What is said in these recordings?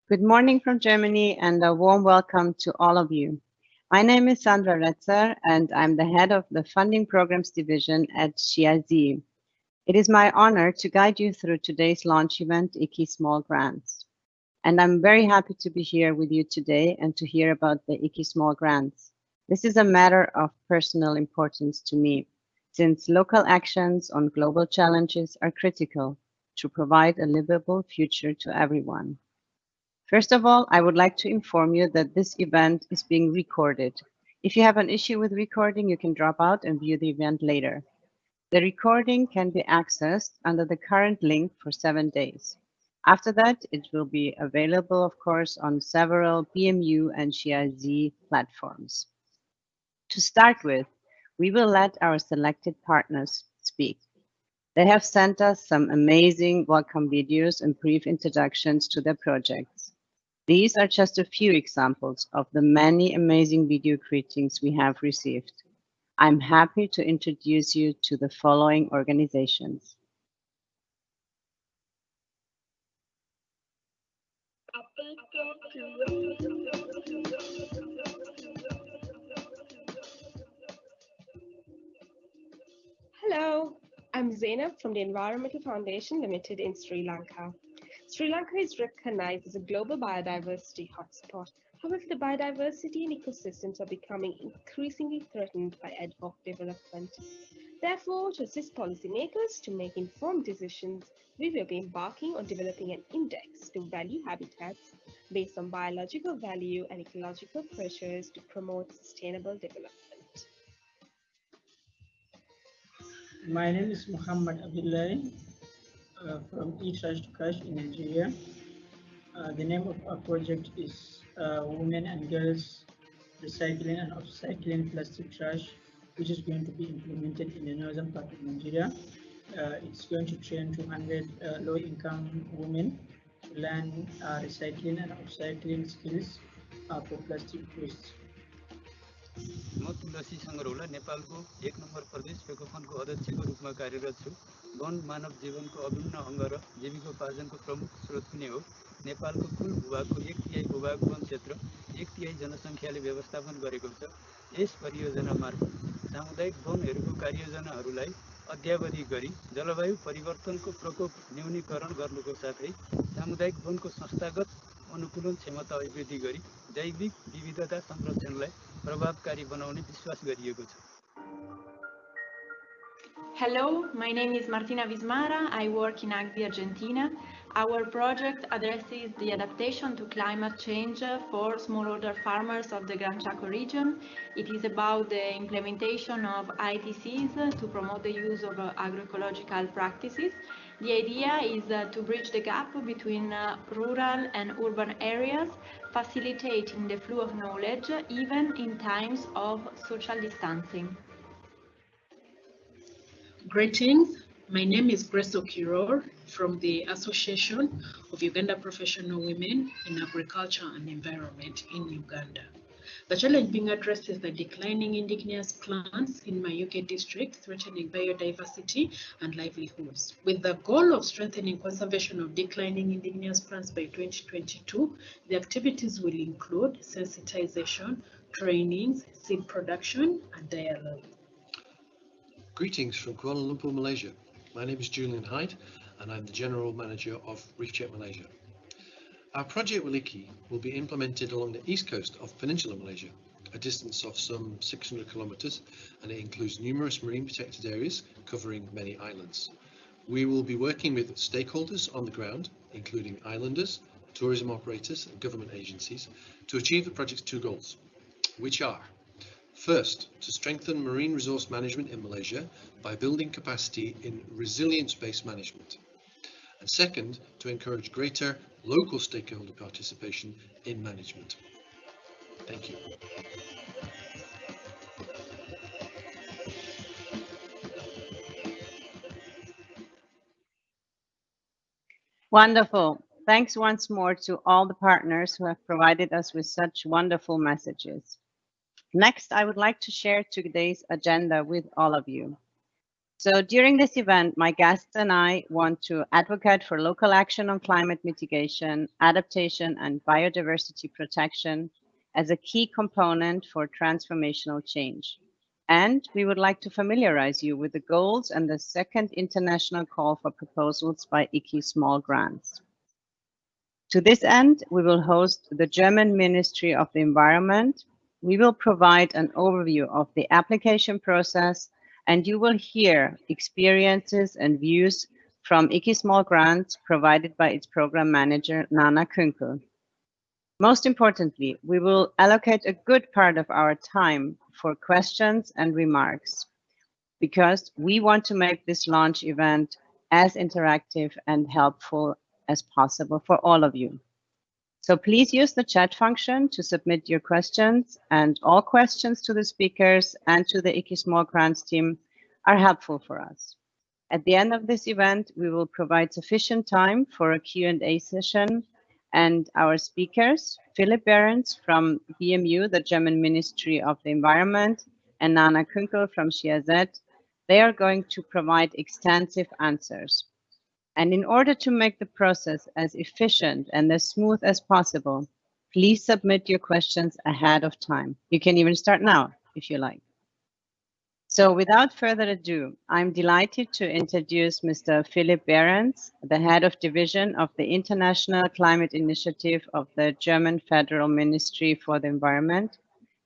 Good morning from Germany and a warm welcome to all of you. My name is Sandra Retzer and I'm the head of the Funding Programs Division at GIZ. It is my honor to guide you through today's launch event, IKI Small Grants. And I'm very happy to be here with you today and to hear about the IKI Small Grants. This is a matter of personal importance to me, since local actions on global challenges are critical to provide a livable future to everyone. First of all, I would like to inform you that this event is being recorded. If you have an issue with recording, you can drop out and view the event later. The recording can be accessed under the current link for 7 days. After that, it will be available, of course, on several BMU and GIZ platforms. To start with, we will let our selected partners speak. They have sent us some amazing welcome videos and brief introductions to their projects. These are just a few examples of the many amazing video greetings we have received. I'm happy to introduce you to the following organizations. Hello, I'm Zainab from the Environmental Foundation Limited in Sri Lanka. Sri Lanka is recognized as a global biodiversity hotspot. However, the biodiversity and ecosystems are becoming increasingly threatened by ad hoc development. Therefore, to assist policymakers to make informed decisions, we will be embarking on developing an index to value habitats based on biological value and ecological pressures to promote sustainable development. My name is Muhammad Aguilera from Trash to Cash in Nigeria. The name of our project is Women and Girls Recycling and Upcycling Plastic Trash, which is going to be implemented in the northern part of Nigeria. It's going to train 200 low-income women to learn recycling and upcycling skills for plastic waste. म तुलसी सङ्ग्रौला नेपालको 1 number प्रदेश पेकोफनको अध्यक्षको रूपमा कार्यरत छु। One मानव जीवनको अभिन्न अङ्ग र जीविकोपार्जनको प्रमुख स्रोत पनि हो। नेपालको कुल भूभागको 1/3 भूभाग वन क्षेत्र 1/3 जनसङ्ख्याले व्यवस्थापन गरेको छ। यस परियोजना मार्फत सामुदायिक वनहरूको कार्ययोजनाहरूलाई अद्यावधिक गरी जलवायु परिवर्तनको प्रकोप न्यूनीकरण गर्नुको साथै सामुदायिक वनको संस्थागत अनुकूलन क्षमता अभिवृद्धि गरी जैविक विविधता संरक्षणलाई प्रभावकारी बनाउने विश्वास गरिएको छ। Hello, my name is Martina Vismara. I work in Agri, Argentina. Our project addresses the adaptation to climate change for smallholder farmers of the Gran Chaco region. It is about the implementation of ITCs to promote the use of agroecological practices. The idea is to bridge the gap between rural and urban areas, facilitating the flow of knowledge even in times of social distancing. Greetings, my name is Grace Okiror from the Association of Uganda Professional Women in Agriculture and Environment in Uganda. The challenge being addressed is the declining indigenous plants in Mayuge district, threatening biodiversity and livelihoods. With the goal of strengthening conservation of declining indigenous plants by 2022, the activities will include sensitization, trainings, seed production, and dialogue. Greetings from Kuala Lumpur, Malaysia. My name is Julian Hyde and I'm the General Manager of Reef Check Malaysia. Our project with Icky will be implemented along the east coast of Peninsular Malaysia, a distance of some 600 kilometers, and it includes numerous marine protected areas covering many islands. We will be working with stakeholders on the ground, including islanders, tourism operators and government agencies, to achieve the project's two goals, which are: first, to strengthen marine resource management in Malaysia by building capacity in resilience-based management. And second, to encourage greater local stakeholder participation in management. Thank you. Wonderful. Thanks once more to all the partners who have provided us with such wonderful messages. Next, I would like to share today's agenda with all of you. So during this event, my guests and I want to advocate for local action on climate mitigation, adaptation, and biodiversity protection as a key component for transformational change. And we would like to familiarize you with the goals and the second international call for proposals by IKI Small Grants. To this end, we will host the German Ministry of the Environment. We will provide an overview of the application process, and you will hear experiences and views from IKI Small Grants provided by its program manager, Nana Künkel. Most importantly, we will allocate a good part of our time for questions and remarks, because we want to make this launch event as interactive and helpful as possible for all of you. So please use the chat function to submit your questions, and all questions to the speakers and to the IKI Small Grants team are helpful for us. At the end of this event, we will provide sufficient time for a Q&A session, and our speakers, Philipp Behrens from BMU, the German Ministry of the Environment, and Nana Künkel from GIZ, they are going to provide extensive answers. And in order to make the process as efficient and as smooth as possible, please submit your questions ahead of time. You can even start now, if you like. So without further ado, I'm delighted to introduce Mr. Philipp Behrens, the head of division of the International Climate Initiative of the German Federal Ministry for the Environment,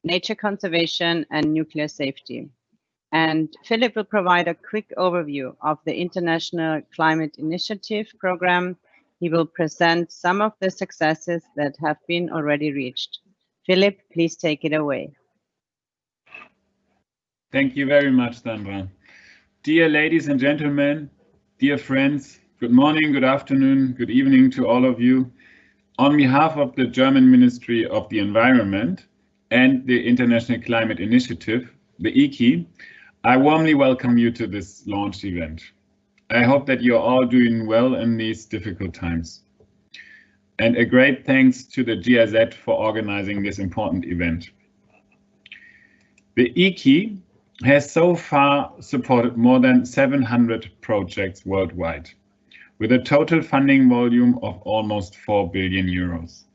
Nature Conservation and Nuclear Safety. And Philipp will provide a quick overview of the International Climate Initiative program. He will present some of the successes that have been already reached. Philipp, please take it away. Thank you very much, Sandra. Dear ladies and gentlemen, dear friends, good morning, good afternoon, good evening to all of you. On behalf of the German Ministry of the Environment and the International Climate Initiative, the IKI, I warmly welcome you to this launch event. I hope that you're all doing well in these difficult times. And a great thanks to the GIZ for organizing this important event. The IKI has so far supported more than 700 projects worldwide, with a total funding volume of almost 4 billion euros.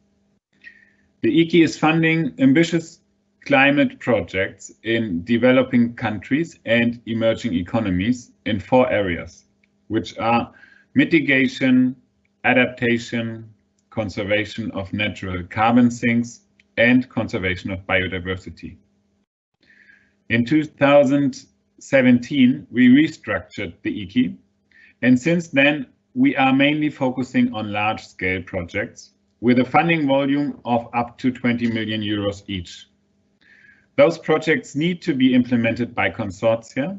The IKI is funding ambitious climate projects in developing countries and emerging economies in 4 areas, which are mitigation, adaptation, conservation of natural carbon sinks, and conservation of biodiversity. In 2017, we restructured the IKI, and since then, we are mainly focusing on large-scale projects with a funding volume of up to 20 million euros each. Those projects need to be implemented by consortia,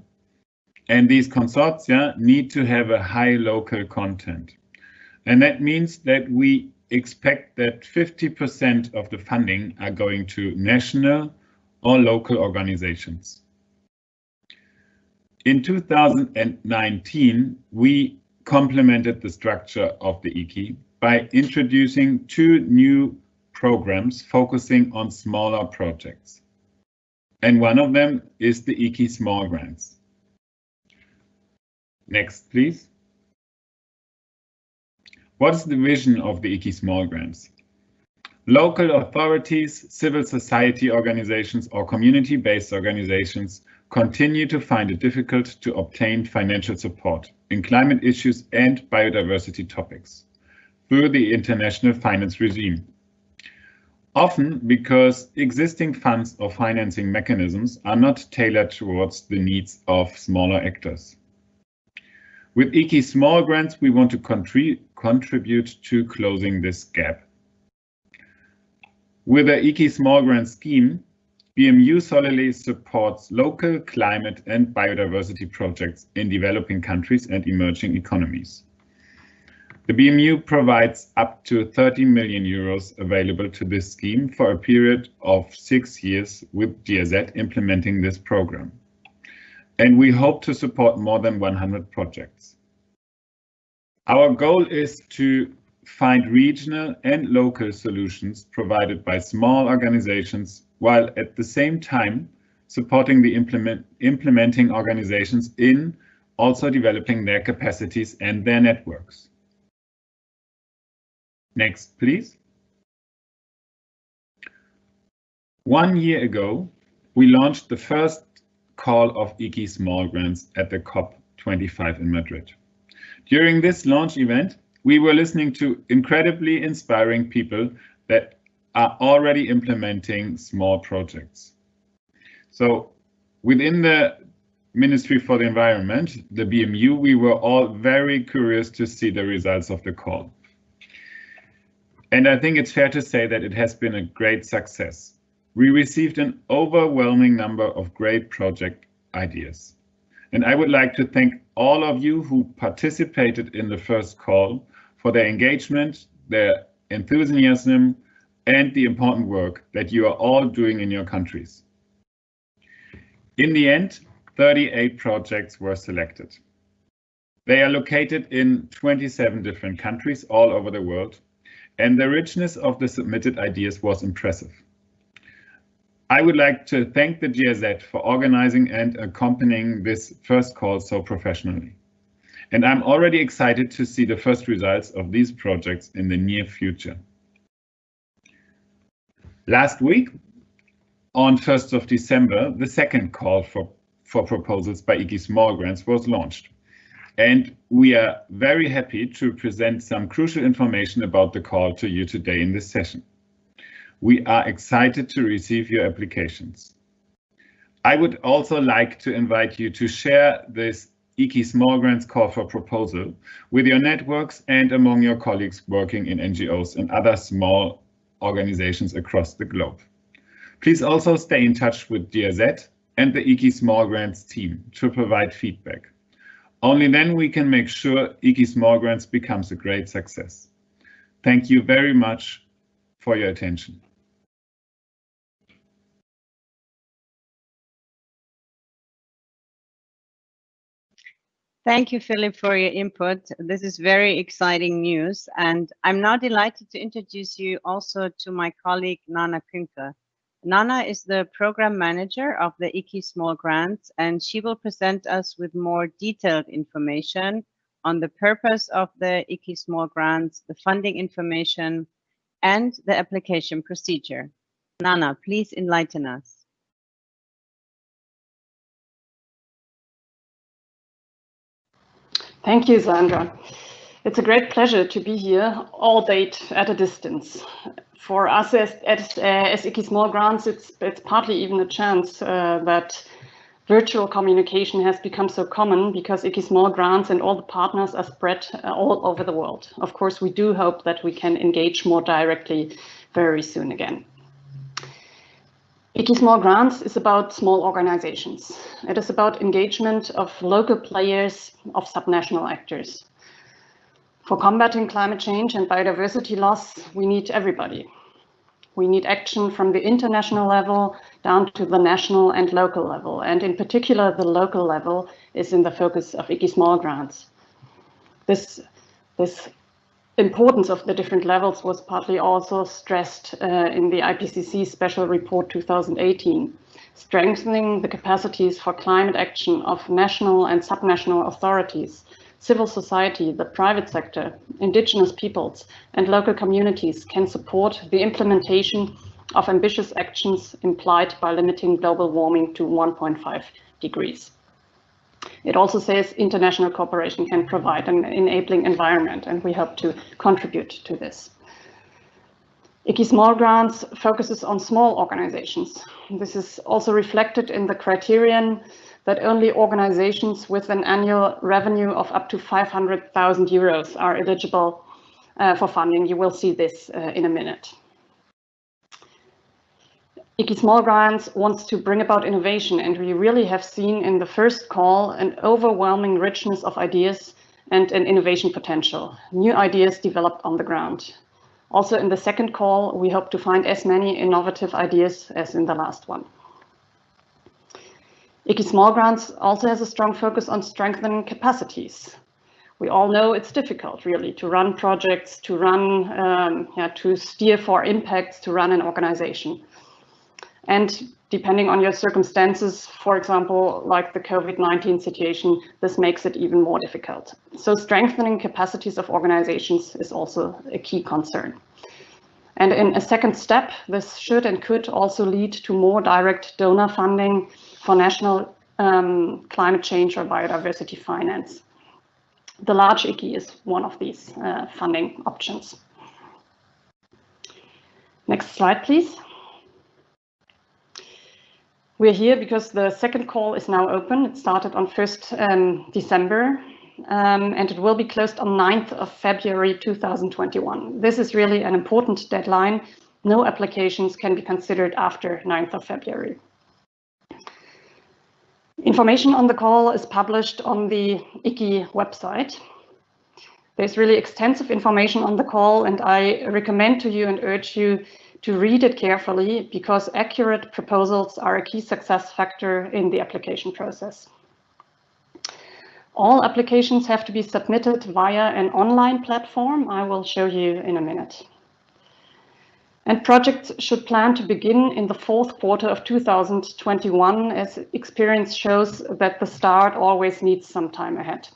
and these consortia need to have a high local content. And that means that we expect that 50% of the funding are going to national or local organizations. In 2019, we complemented the structure of the IKI by introducing 2 new programs focusing on smaller projects. And one of them is the IKI Small Grants. Next, please. What is the vision of the IKI Small Grants? Local authorities, civil society organizations, or community-based organizations continue to find it difficult to obtain financial support in climate issues and biodiversity topics through the international finance regime. Often because existing funds or financing mechanisms are not tailored towards the needs of smaller actors. With IKI Small Grants, we want to contribute to closing this gap. With the IKI Small Grant scheme, BMU solidly supports local climate and biodiversity projects in developing countries and emerging economies. The BMU provides up to 30 million euros available to this scheme for a period of 6 years, with GIZ implementing this program. And we hope to support more than 100 projects. Our goal is to find regional and local solutions provided by small organizations, while at the same time supporting the implementing organizations in also developing their capacities and their networks. Next, please. 1 year ago, we launched the first call of IKI Small Grants at the COP25 in Madrid. During this launch event, we were listening to incredibly inspiring people that are already implementing small projects. So within the Ministry for the Environment, the BMU, we were all very curious to see the results of the call. And I think it's fair to say that it has been a great success. We received an overwhelming number of great project ideas. And I would like to thank all of you who participated in the first call for their engagement, their enthusiasm, and the important work that you are all doing in your countries. In the end, 38 projects were selected. They are located in 27 different countries all over the world, and the richness of the submitted ideas was impressive. I would like to thank the GIZ for organizing and accompanying this first call so professionally. And I'm already excited to see the first results of these projects in the near future. Last week, on 1st of December, the second call for proposals by IKI Small Grants was launched. And we are very happy to present some crucial information about the call to you today in this session. We are excited to receive your applications. I would also like to invite you to share this IKI Small Grants call for proposal with your networks and among your colleagues working in NGOs and other small organizations across the globe. Please also stay in touch with GIZ and the IKI Small Grants team to provide feedback. Only then we can make sure IKI Small Grants becomes a great success. Thank you very much for your attention. Thank you, Philipp, for your input. This is very exciting news, and I'm now delighted to introduce you also to my colleague, Nana Künkel. Nana is the program manager of the IKI Small Grants, and she will present us with more detailed information on the purpose of the IKI Small Grants, the funding information, and the application procedure. Nana, please enlighten us. Thank you, Sandra. It's a great pleasure to be here, albeit at a distance. For us as IKI Small Grants, it's partly even a chance that virtual communication has become so common because IKI Small Grants and all the partners are spread all over the world. Of course, we do hope that we can engage more directly very soon again. IKI Small Grants is about small organizations. It is about engagement of local players, of subnational actors. For combating climate change and biodiversity loss, we need everybody. We need action from the international level down to the national and local level. And in particular, the local level is in the focus of IKI Small Grants. This importance of the different levels was partly also stressed in the IPCC Special Report 2018, strengthening the capacities for climate action of national and subnational authorities, civil society, the private sector, indigenous peoples, and local communities can support the implementation of ambitious actions implied by limiting global warming to 1.5 degrees. It also says international cooperation can provide an enabling environment, and we hope to contribute to this. IKI Small Grants focuses on small organizations. This is also reflected in the criterion that only organizations with an annual revenue of up to 500,000 euros are eligible for funding. You will see this in a minute. IKI Small Grants wants to bring about innovation, and we really have seen in the first call an overwhelming richness of ideas and an innovation potential. New ideas developed on the ground. Also in the second call, we hope to find as many innovative ideas as in the last one. IKI Small Grants also has a strong focus on strengthening capacities. We all know it's difficult, really, to run projects, to to steer for impacts, to run an organization. And depending on your circumstances, for example, like the COVID-19 situation, this makes it even more difficult. So strengthening capacities of organizations is also a key concern. And in a second step, this should and could also lead to more direct donor funding for national climate change or biodiversity finance. The large IKI is one of these funding options. Next slide, please. We're here because the second call is now open. It started on 1st December, and it will be closed on 9th of February 2021. This is really an important deadline. No applications can be considered after 9th of February. Information on the call is published on the Icky website. There's really extensive information on the call, and I recommend to you and urge you to read it carefully, because accurate proposals are a key success factor in the application process. All applications have to be submitted via an online platform. I will show you in a minute. And projects should plan to begin in the fourth quarter of 2021, as experience shows that the start always needs some time ahead.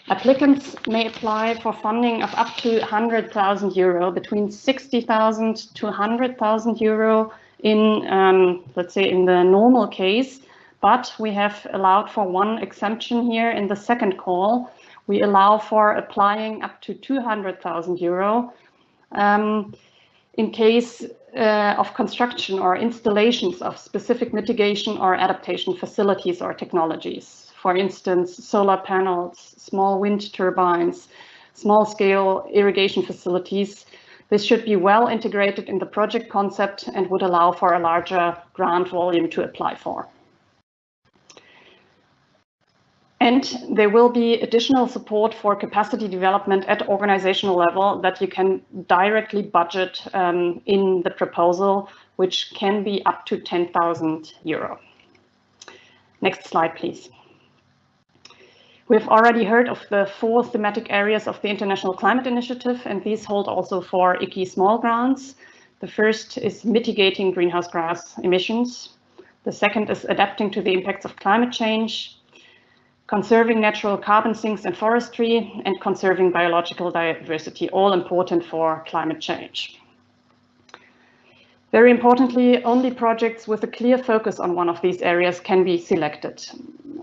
Applicants may apply for funding of up to 100,000 euro, between 60,000 to 100,000 euro in, let's say, in the normal case. But we have allowed for one exemption here in the second call. We allow for applying up to 200,000 euro in case of construction or installations of specific mitigation or adaptation facilities or technologies. For instance, solar panels, small wind turbines, small-scale irrigation facilities. This should be well integrated in the project concept and would allow for a larger grant volume to apply for. And there will be additional support for capacity development at organizational level that you can directly budget in the proposal, which can be up to 10,000 euro. Next slide, please. We've already heard of the 4 thematic areas of the International Climate Initiative, and these hold also for IKI Small Grants. The first is mitigating greenhouse gas emissions. The second is adapting to the impacts of climate change, conserving natural carbon sinks and forestry, and conserving biological diversity, all important for climate change. Very importantly, only projects with a clear focus on one of these areas can be selected.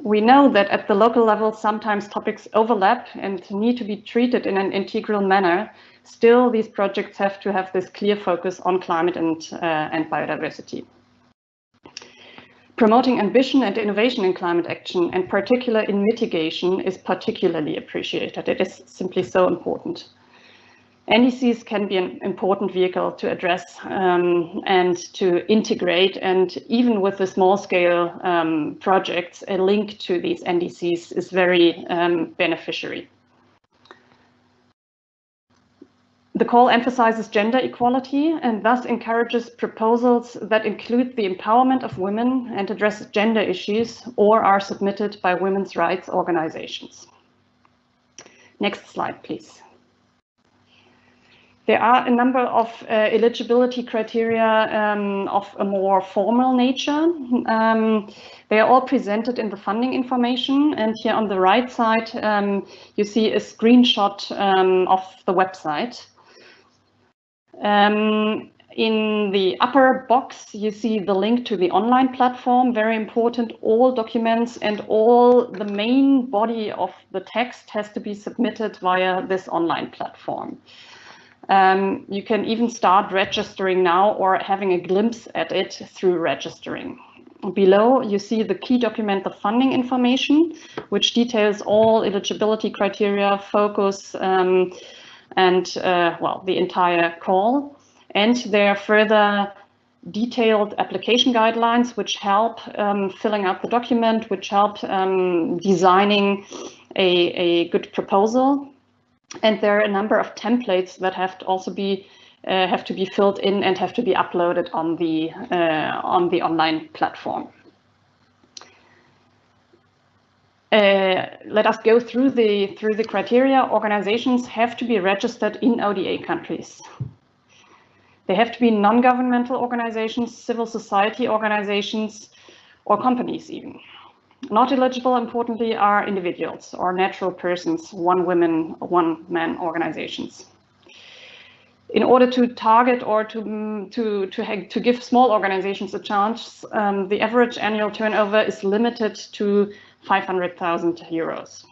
We know that at the local level, sometimes topics overlap and need to be treated in an integral manner. Still, these projects have to have this clear focus on climate and biodiversity. Promoting ambition and innovation in climate action, and particularly in mitigation, is particularly appreciated. It is simply so important. NDCs can be an important vehicle to address and to integrate, and even with the small-scale projects, a link to these NDCs is very beneficiary. The call emphasizes gender equality and thus encourages proposals that include the empowerment of women and address gender issues or are submitted by women's rights organizations. Next slide, please. There are a number of eligibility criteria of a more formal nature. They are all presented in the funding information, and here on the right side you see a screenshot of the website. In the upper box you see the link to the online platform, very important. All documents and all the main body of the text has to be submitted via this online platform. You can even start registering now or having a glimpse at it through registering. Below, you see the key document, the funding information, which details all eligibility criteria, focus, well, the entire call. And there are further detailed application guidelines, which help filling out the document, which help designing a good proposal. And there are a number of templates that have to also be filled in and have to be uploaded on the online platform. Let us go through the criteria. Organizations have to be registered in ODA countries. They have to be non-governmental organizations, civil society organizations, or companies even. Not eligible, importantly, are individuals or natural persons, one woman, one man organizations. In order to target or to give small organizations a chance, the average annual turnover is limited to 500,000 euros.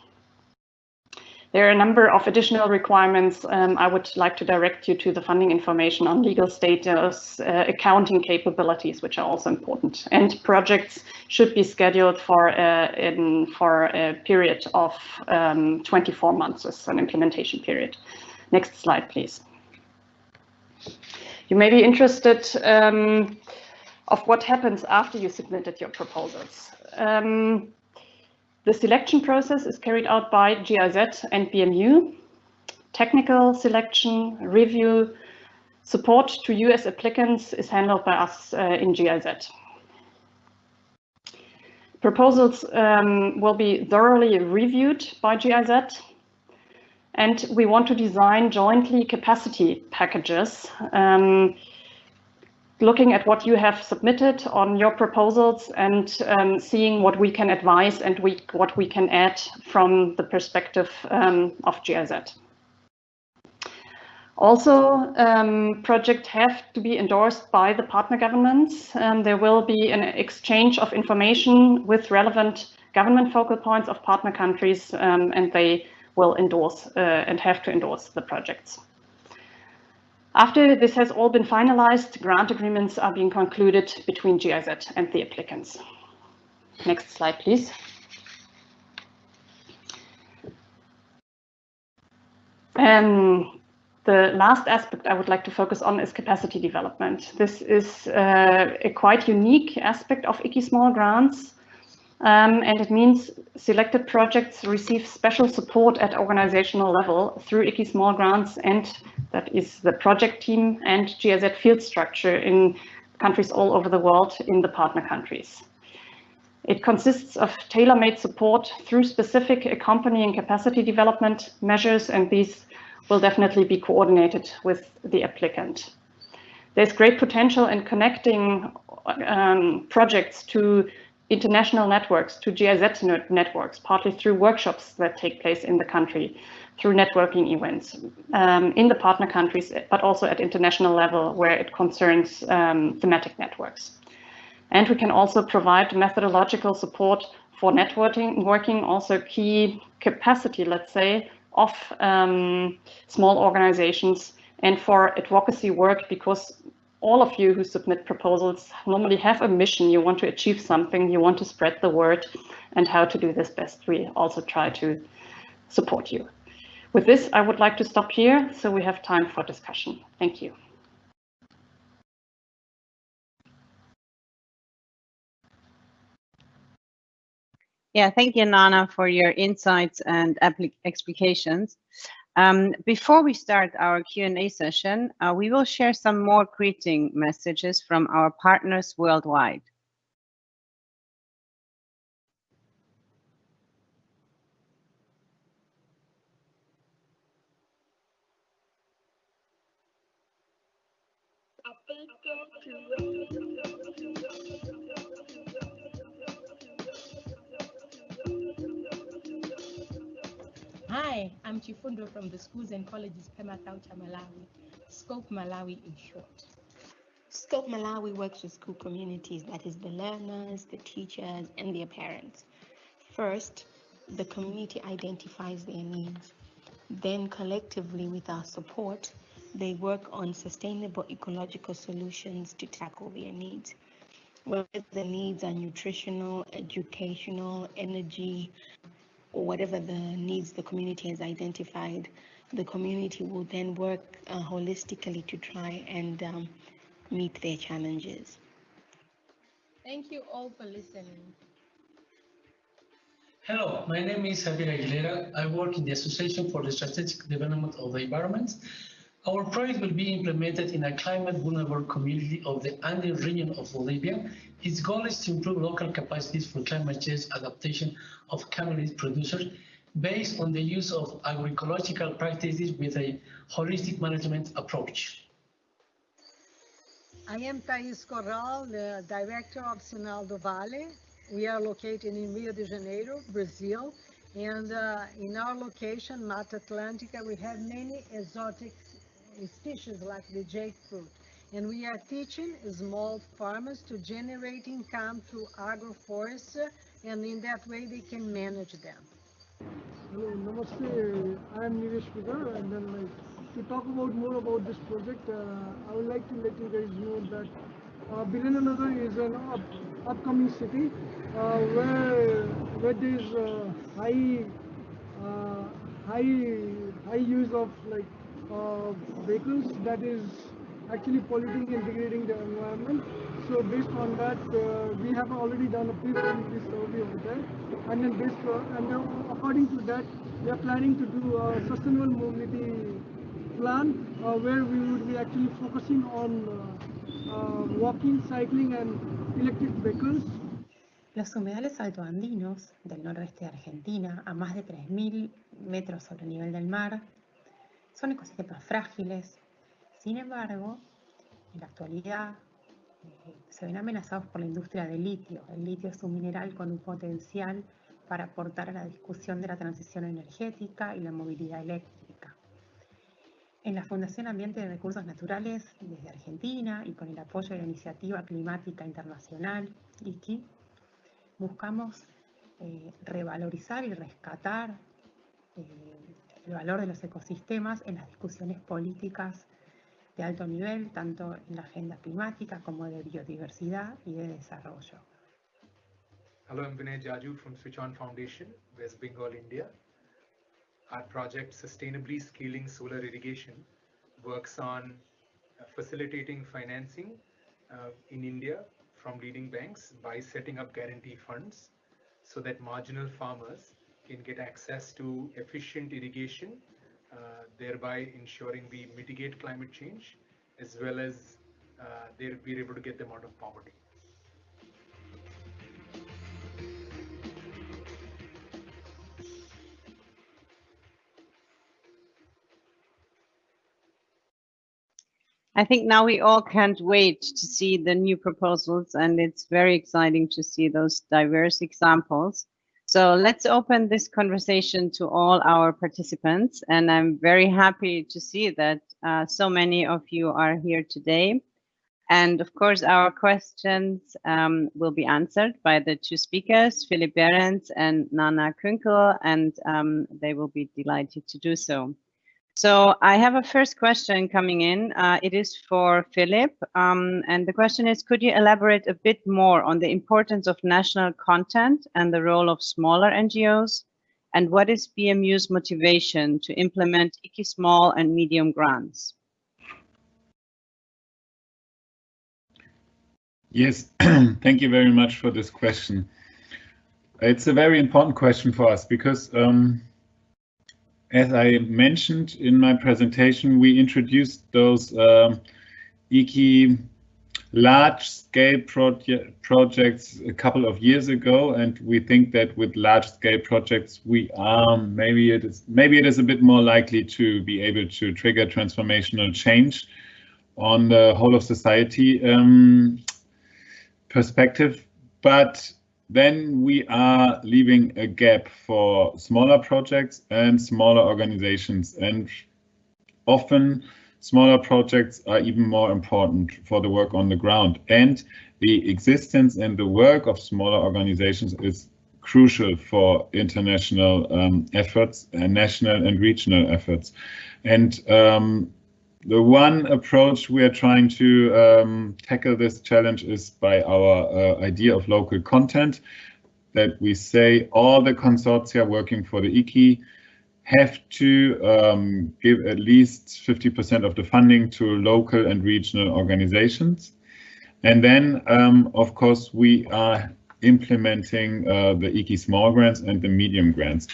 There are a number of additional requirements. I would like to direct you to the funding information on legal status, accounting capabilities, which are also important. And projects should be scheduled for a period of 24 months as an implementation period. Next slide, please. You may be interested of what happens after you submitted your proposals. The selection process is carried out by GIZ and BMU. Technical selection, review, support to US applicants is handled by us in GIZ. Proposals will be thoroughly reviewed by GIZ, and we want to design jointly capacity packages, looking at what you have submitted on your proposals and seeing what we can advise and what we can add from the perspective of GIZ. Also, projects have to be endorsed by the partner governments. There will be an exchange of information with relevant government focal points of partner countries, and they will endorse and have to endorse the projects. After this has all been finalized, grant agreements are being concluded between GIZ and the applicants. Next slide, please. The last aspect I would like to focus on is capacity development. This is a quite unique aspect of IKI Small Grants, and it means selected projects receive special support at organizational level through IKI Small Grants, and that is the project team and GIZ field structure in countries all over the world in the partner countries. It consists of tailor-made support through specific accompanying capacity development measures, and these will definitely be coordinated with the applicant. There's great potential in connecting projects to international networks, to GIZ networks, partly through workshops that take place in the country, through networking events in the partner countries, but also at international level where it concerns thematic networks. And we can also provide methodological support for networking, also key capacity, let's say, of small organizations, and for advocacy work, because all of you who submit proposals normally have a mission. You want to achieve something, you want to spread the word, and how to do this best. We also try to support you. With this, I would like to stop here so we have time for discussion. Thank you. Yeah, thank you, Nana, for your insights and explications. Before we start our Q&A session, we will share some more greeting messages from our partners worldwide. Hi, I'm Chifundo from the Schools and Colleges Permaculture Malawi, Scope Malawi in short. Scope Malawi works with school communities, that is the learners, the teachers, and their parents. First, the community identifies their needs. Then collectively with our support, they work on sustainable ecological solutions to tackle their needs. Whether the needs are nutritional, educational, energy, or whatever the needs the community has identified, the community will then work holistically to try and meet their challenges. Thank you all for listening. Hello, my name is Javier Aguilera. I work in the Association for the Strategic Development of the Environment. Our project will be implemented in a climate vulnerable community of the Andean region of Bolivia. Its goal is to improve local capacities for climate change adaptation of cannabis producers based on the use of agroecological practices with a holistic management approach. I am Thais Corral, the director of Sinaldo Vale. We are located in Rio de Janeiro, Brazil. And in our location, Mata Atlântica, we have many exotic species like the jackfruit. And we are teaching small farmers to generate income through agroforestry, and in that way they can manage them. Hello, namaste. I am Nivesh Pugar, and then to talk about more about this project, I would like to let you guys know that Bilanagar is an upcoming city where there is high use of vehicles that is actually polluting and degrading the environment. So based on that, we have already done a pre-feasibility survey over there, and then according to that, we are planning to do a sustainable mobility plan where we would be actually focusing on walking, cycling, and electric vehicles. Los humedales altoandinos del noroeste de Argentina, a más de 3.000 metros sobre el nivel del mar, son ecosistemas frágiles. Sin embargo, en la actualidad se ven amenazados por la industria del litio. El litio es un mineral con un potencial para aportar a la discusión de la transición energética y la movilidad eléctrica. En la Fundación Ambiente de Recursos Naturales desde Argentina y con el apoyo de la Iniciativa Climática Internacional, Icky, buscamos revalorizar y rescatar el valor de los ecosistemas en las discusiones políticas de alto nivel, tanto en la agenda climática como de biodiversidad y de desarrollo. Hello, I'm Vinay Jaju from Switch On Foundation, West Bengal, India. Our project, Sustainably Scaling Solar Irrigation, works on facilitating financing in India from leading banks by setting up guarantee funds so that marginal farmers can get access to efficient irrigation, thereby ensuring we mitigate climate change as well as we're able to get them out of poverty. I think now we all can't wait to see the new proposals, and it's very exciting to see those diverse examples. So let's open this conversation to all our participants, and I'm very happy to see that so many of you are here today. And of course, our questions will be answered by the two speakers, Philipp Behrens and Nana Künkel, and they will be delighted to do so. So I have a first question coming in. It is for Philipp, and the question is, could you elaborate a bit more on the importance of national content and the role of smaller NGOs? And what is BMU's motivation to implement IKI Small and Medium Grants? Yes, thank you very much for this question. It's a very important question for us because as I mentioned in my presentation, we introduced those IKI large-scale projects a couple of years ago, and we think that with large-scale projects, we are maybe it is a bit more likely to be able to trigger transformational change on the whole of society perspective, but then we are leaving a gap for smaller projects and smaller organizations, and often smaller projects are even more important for the work on the ground, and the existence and the work of smaller organizations is crucial for international efforts and national and regional efforts. And the one approach we are trying to tackle this challenge is by our idea of local content, that we say all the consortia working for the IKI have to give at least 50% of the funding to local and regional organizations. And then, of course, we are implementing the IKI Small Grants and the Medium Grants,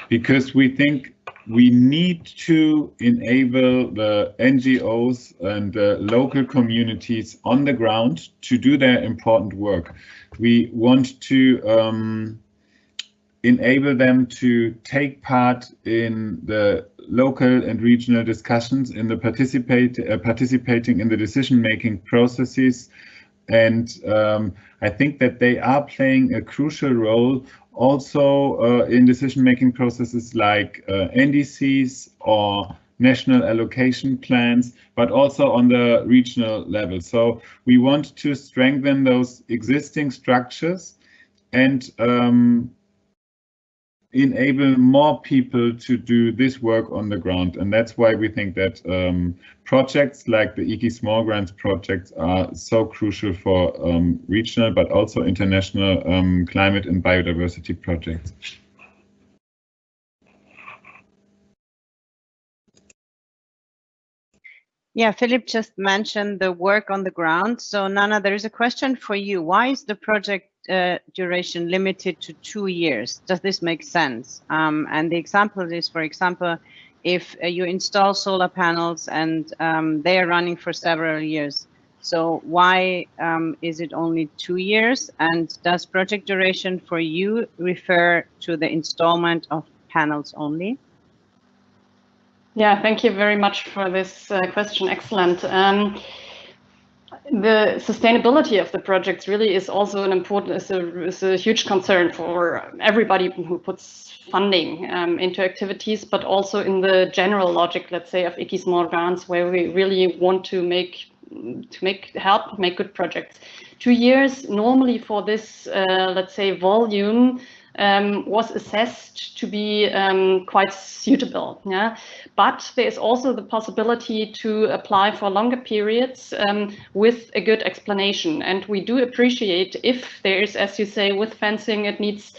because we think we need to enable the NGOs and the local communities on the ground to do their important work. We want to enable them to take part in the local and regional discussions, in the participating in the decision-making processes. And I think that they are playing a crucial role also in decision-making processes like NDCs or national allocation plans, but also on the regional level. So we want to strengthen those existing structures and enable more people to do this work on the ground. And that's why we think that projects like the IKI Small Grants projects are so crucial for regional, but also international climate and biodiversity projects. Yeah, Philipp just mentioned the work on the ground. So Nana, there is a question for you. Why is the project duration limited to 2 years? Does this make sense? And the example is, for example, if you install solar panels and they are running for several years. So why is it only 2 years? And does project duration for you refer to the installment of panels only? Yeah, thank you very much for this question. Excellent. The sustainability of the projects really is also an important, is a huge concern for everybody who puts funding into activities, but also in the general logic, let's say, of IKI Small Grants, where we really want to help make good projects. 2 years normally for this, let's say, volume was assessed to be quite suitable. Yeah, but there is also the possibility to apply for longer periods with a good explanation. And we do appreciate if there is, as you say, with fencing, it needs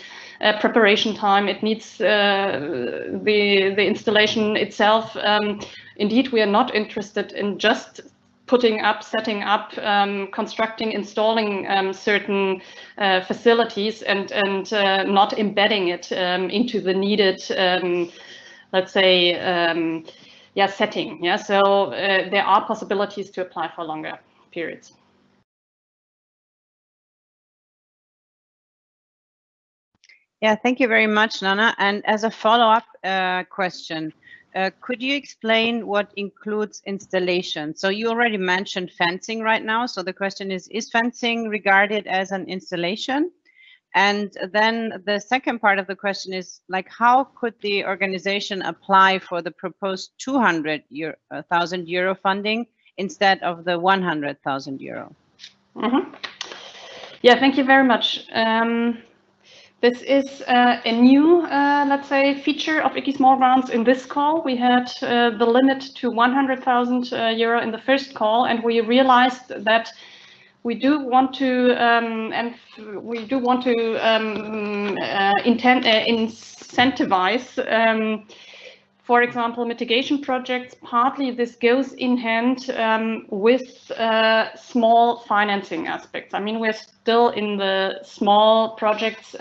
preparation time, it needs the installation itself. Indeed, we are not interested in just putting up, setting up, constructing, installing certain facilities and not embedding it into the needed, let's say, setting. Yeah, so there are possibilities to apply for longer periods. Yeah, thank you very much, Nana. And as a follow-up question, could you explain what includes installation? So you already mentioned fencing right now. So the question is fencing regarded as an installation? And then the second part of the question is, like, how could the organization apply for the proposed 200,000 euro funding instead of the 100,000 euro? Mm-hmm. Yeah, thank you very much. This is a new, let's say, feature of IKI Small Grants in this call. We had the limit to 100,000 euro in the first call, and we realized that we do want to incentivize, for example, mitigation projects. Partly this goes in hand with small financing aspects. I mean, we're still in the small projects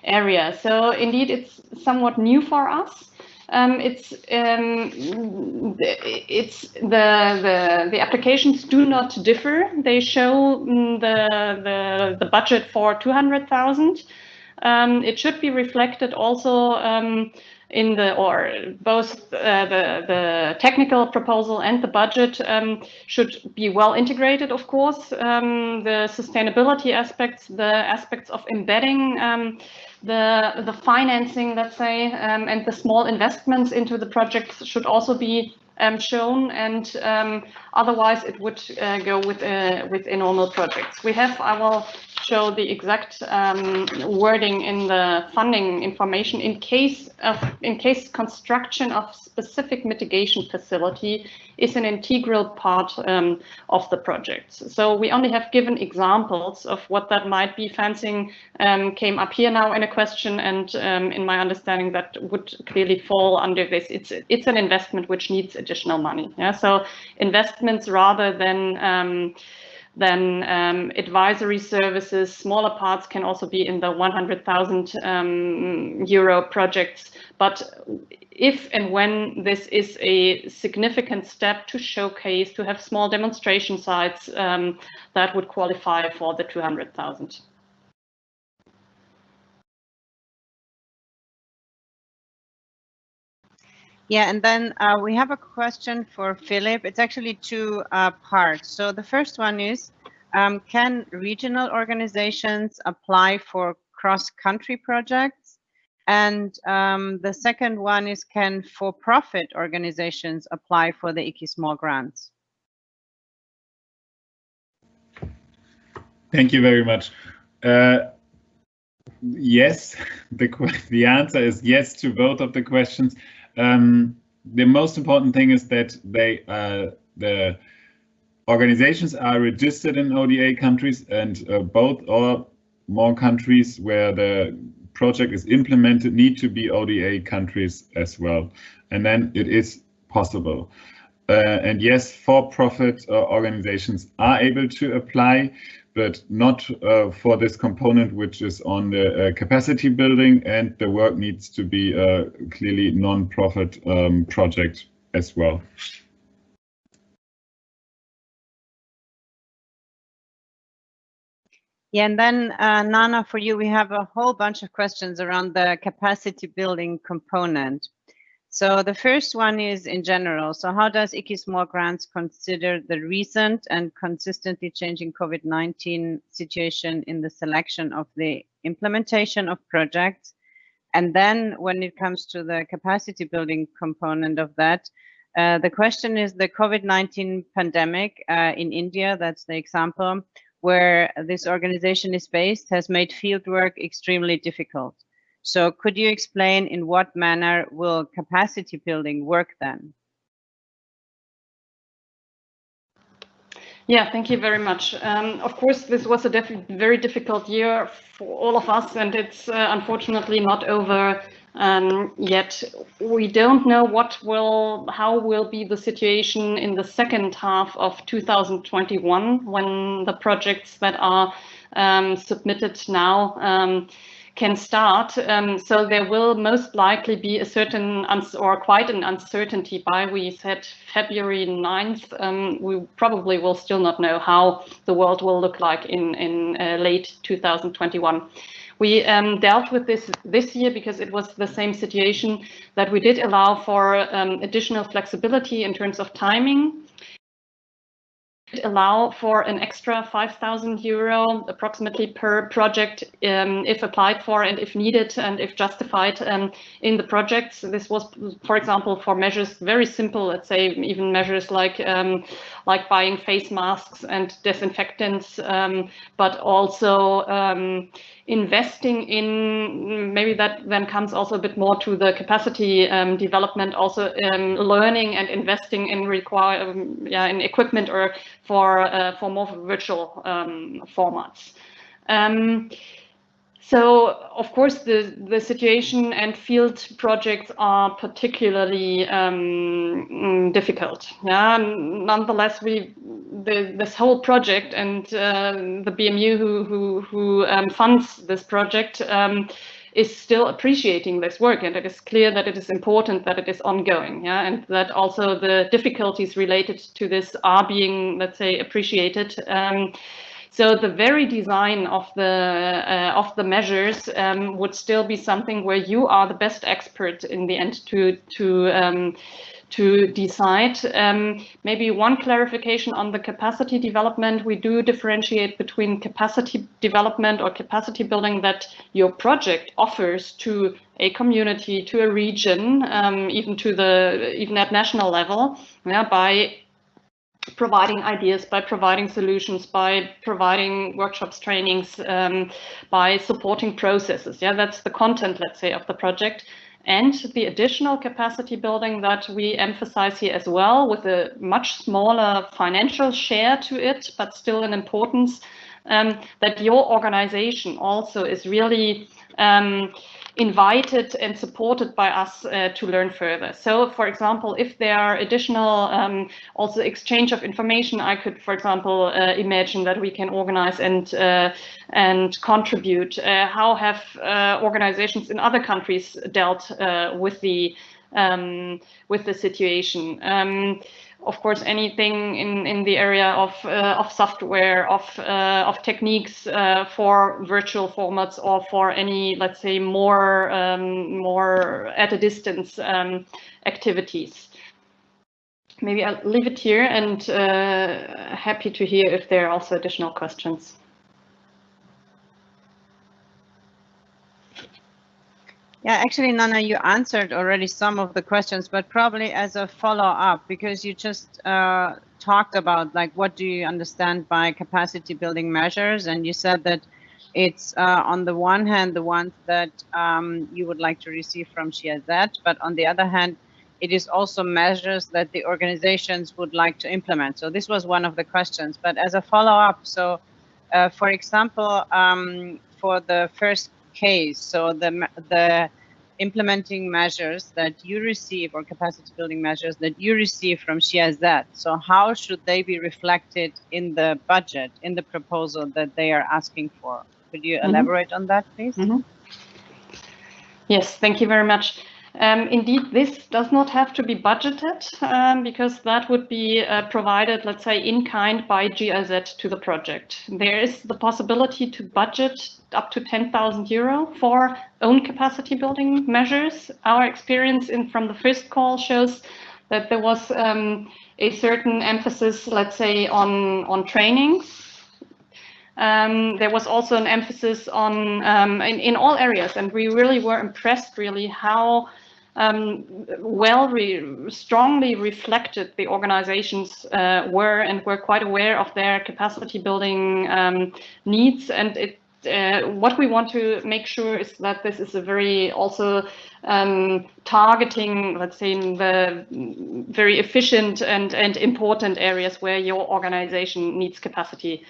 area. So indeed, it's somewhat new for us. The applications do not differ. They show the budget for 200,000. It should be reflected also in both the technical proposal and the budget should be well integrated, of course. The sustainability aspects, the aspects of embedding the financing, let's say, and the small investments into the projects should also be shown, and otherwise it would go with normal projects. I will show the exact wording in the funding information in case construction of specific mitigation facility is an integral part of the project. So we only have given examples of what that might be. Fencing came up here now in a question, and in my understanding that would clearly fall under this. It's an investment which needs additional money. Yeah, so investments rather than advisory services. Smaller parts can also be in the 100,000 euro projects. But if and when this is a significant step to showcase, to have small demonstration sites, that would qualify for the 200,000. Yeah, and then we have a question for Philipp. It's actually two parts. So the first one is, can regional organizations apply for cross-country projects? And the second one is, can for-profit organizations apply for the IKI Small Grants? Thank you very much. Yes, the answer is yes to both of the questions. The most important thing is that the organizations are registered in ODA countries, and both or more countries where the project is implemented need to be ODA countries as well. And then it is possible. And yes, for-profit organizations are able to apply, but not for this component, which is on the capacity building, and the work needs to be a clearly non-profit project as well. Yeah, and then Nana, for you, we have a whole bunch of questions around the capacity building component. So the first one is in general. So how does IKI Small Grants consider the recent and consistently changing COVID-19 situation in the selection of the implementation of projects? And then when it comes to the capacity building component of that, the question is the COVID-19 pandemic in India, that's the example, where this organization is based, has made fieldwork extremely difficult. So could you explain in what manner will capacity building work then? Yeah, thank you very much. Of course, this was a very difficult year for all of us, and it's unfortunately not over yet. We don't know how will be the situation in the second half of 2021 when the projects that are submitted now can start. So there will most likely be a certain quite an uncertainty by, we said, February 9th. We probably will still not know how the world will look like in late 2021. We dealt with this year because it was the same situation, that we did allow for additional flexibility in terms of timing. Allow for an extra 5,000 euro approximately per project if applied for and if needed and if justified in the projects. This was, for example, for measures very simple, let's say even measures like buying face masks and disinfectants, but also investing in, maybe that then comes also a bit more to the capacity development, also learning and investing in in equipment or for more virtual formats. So of course the situation and field projects are particularly difficult. Yeah, nonetheless, this whole project and the BMU who funds this project is still appreciating this work, and it is clear that it is important that it is ongoing, yeah, and that also the difficulties related to this are being, let's say, appreciated. So the very design of the measures would still be something where you are the best expert in the end to decide. Maybe one clarification on the capacity development. We do differentiate between capacity development or capacity building that your project offers to a community, to a region, even at national level, yeah, by providing ideas, by providing solutions, by providing workshops, trainings, by supporting processes. Yeah, that's the content, let's say, of the project. And the additional capacity building that we emphasize here as well, with a much smaller financial share to it, but still an importance, that your organization also is really invited and supported by us to learn further. So, for example, if there are additional also exchange of information, I could, for example, imagine that we can organize and contribute. How have organizations in other countries dealt with the with the situation. Of course, anything in the area of software, of techniques for virtual formats, or for any, let's say, more at a distance activities. Maybe I'll leave it here, and happy to hear if there are also additional questions. Yeah, actually, Nana, you answered already some of the questions, but probably as a follow-up, because you just talked about, like, what do you understand by capacity building measures? And you said that it's on the one hand, the ones that you would like to receive from GIZ, but on the other hand, it is also measures that the organizations would like to implement. So this was one of the questions, but as a follow-up, so for example, for the first case, so the implementing measures that you receive, or capacity building measures that you receive from GIZ, so how should they be reflected in the budget, in the proposal that they are asking for? Could you elaborate on that, please? Yes, thank you very much. Indeed, this does not have to be budgeted, because that would be provided, let's say, in kind by GIZ to the project. There is the possibility to budget up to 10,000 euro for own capacity building measures. Our experience from the first call shows that there was a certain emphasis, let's say, on trainings. There was also an emphasis on in all areas, and we really were impressed, really, how strongly reflected the organizations were, and were quite aware of their capacity building needs. And what we want to make sure is that this is a very also targeting, let's say, in the very efficient and important areas where your organization needs capacity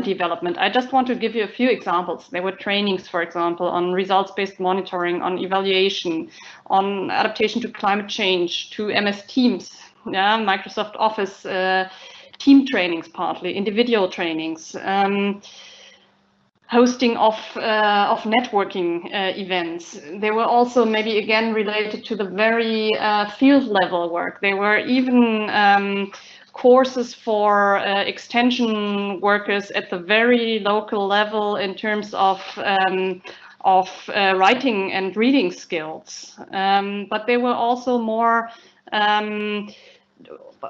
development. I just want to give you a few examples. There were trainings, for example, on results-based monitoring, on evaluation, on adaptation to climate change, to MS Teams, Microsoft Office, team trainings, partly individual trainings, hosting of networking events. They were also maybe again related to the very field level work. There were even courses for extension workers at the very local level in terms of writing and reading skills. But there were also more